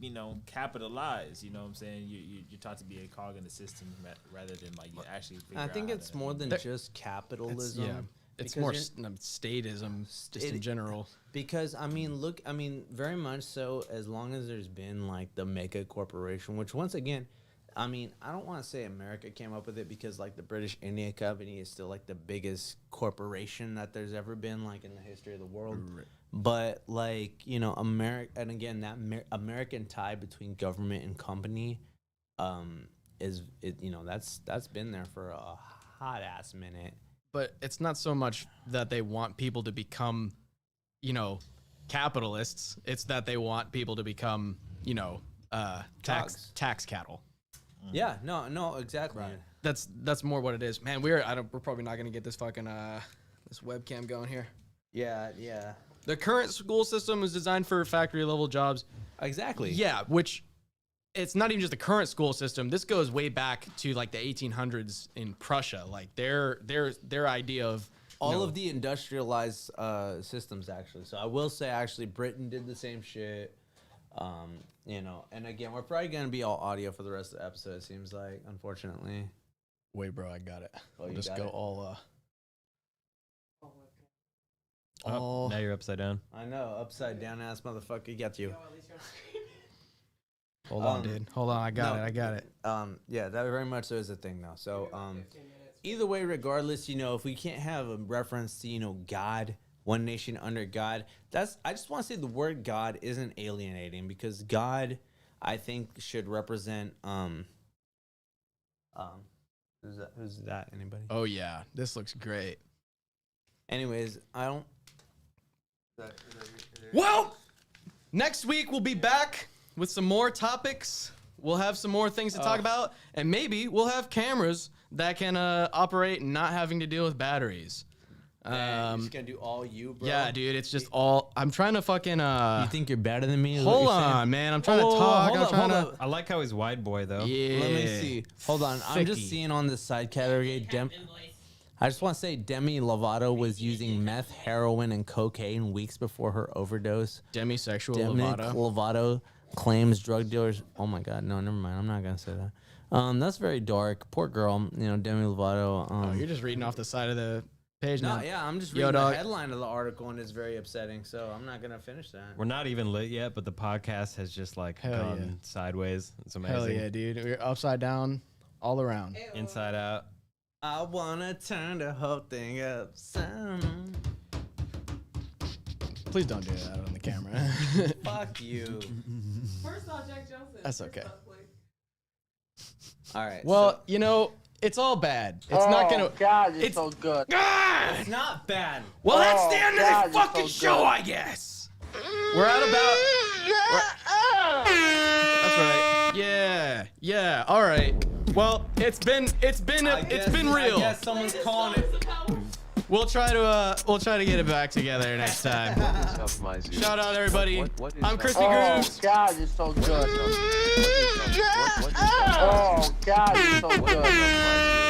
capitalize. You know what I'm saying? You're taught to be a cog in the system rather than like you actually. Figure I think out it's more than just capitalism. It's because more you're- statism, just in general. Because very much so. As long as there's been like the mega corporation, which once again, I don't want to say America came up with it because like the British India Company is still like the biggest corporation that there's ever been like in the history of the world. Right. But like America, and again that American tie between government and company, that's been there for a hot ass minute. But it's not so much that they want people to become, capitalists. It's that they want people to become, tax cattle. Yeah, no, exactly. That's more what it is. Man, we're probably not gonna get this fucking this webcam going here. Yeah. The current school system is designed for factory level jobs. Exactly. Yeah, which it's not even just the current school system. This goes way back to like the 1800s in Prussia. Like their idea of all of the industrialized systems actually. So I will say actually Britain did the same shit. And again, we're probably gonna be all audio for the rest of the episode. It seems like, unfortunately. Wait, bro, I got it. Oh, I'll you just got go it? all Oh, now you're upside down. I know, upside down ass motherfucker, got you. Hold on, dude. Hold on, I got it. Yeah, that very much so is a thing though. So either way, regardless, if we can't have a reference to God, one nation under God, I just want to say the word God isn't alienating, because God, I think, should represent who's that? Anybody? Oh yeah, this looks great. Anyways, I don't. Well, next week we'll be back with some more topics. We'll have some more things to talk about, and maybe we'll have cameras that can operate not having to deal with batteries. You're just gonna do all you, bro? Yeah, dude, it's just all. I'm trying to fucking. You think you're better than me? is what Hold you're saying? on, man. I'm trying to talk. hold I'm up, trying hold to. up. I like how he's wide boy though. Yeah. Let me see. Hold on. I'm just Thicky. seeing on the side category. I just want to say Demi Lovato was using meth, heroin, and cocaine weeks before her overdose. Demisexual Demi Lovato. Lovato claims drug dealers. Oh my God, no, never mind. I'm not gonna say that. That's very dark. Poor girl. Demi Lovato. Oh, you're just reading off the side of the page now. No, yeah, I'm just Yo, reading dog. the headline of the article, and it's very upsetting. So I'm not gonna finish that. We're not even lit yet, but the podcast has just like Hell gone yeah. sideways. It's amazing. Hell yeah, dude. We're upside down, all around. Inside out. I wanna turn the whole thing upside. Please don't do that on the camera. Fuck you. First off, Jack Johnson. That's First okay. off, like, All right. Well, it's all bad. It's not gonna. God, you're it's- so good. Ah! it's not bad. Well, that's Oh, the end God, of the you're fucking so show, good. I guess. We're at about. That's right. Yeah. All right. Well, it's been real. I guess someone's calling it. We'll try to get it back together next time. What is up, my Zudes? Shout out everybody. What is I'm up? Crispy Oh, Grooves. God, you're so good. What is up? Oh, God, you're so What is good. up, my Zudes?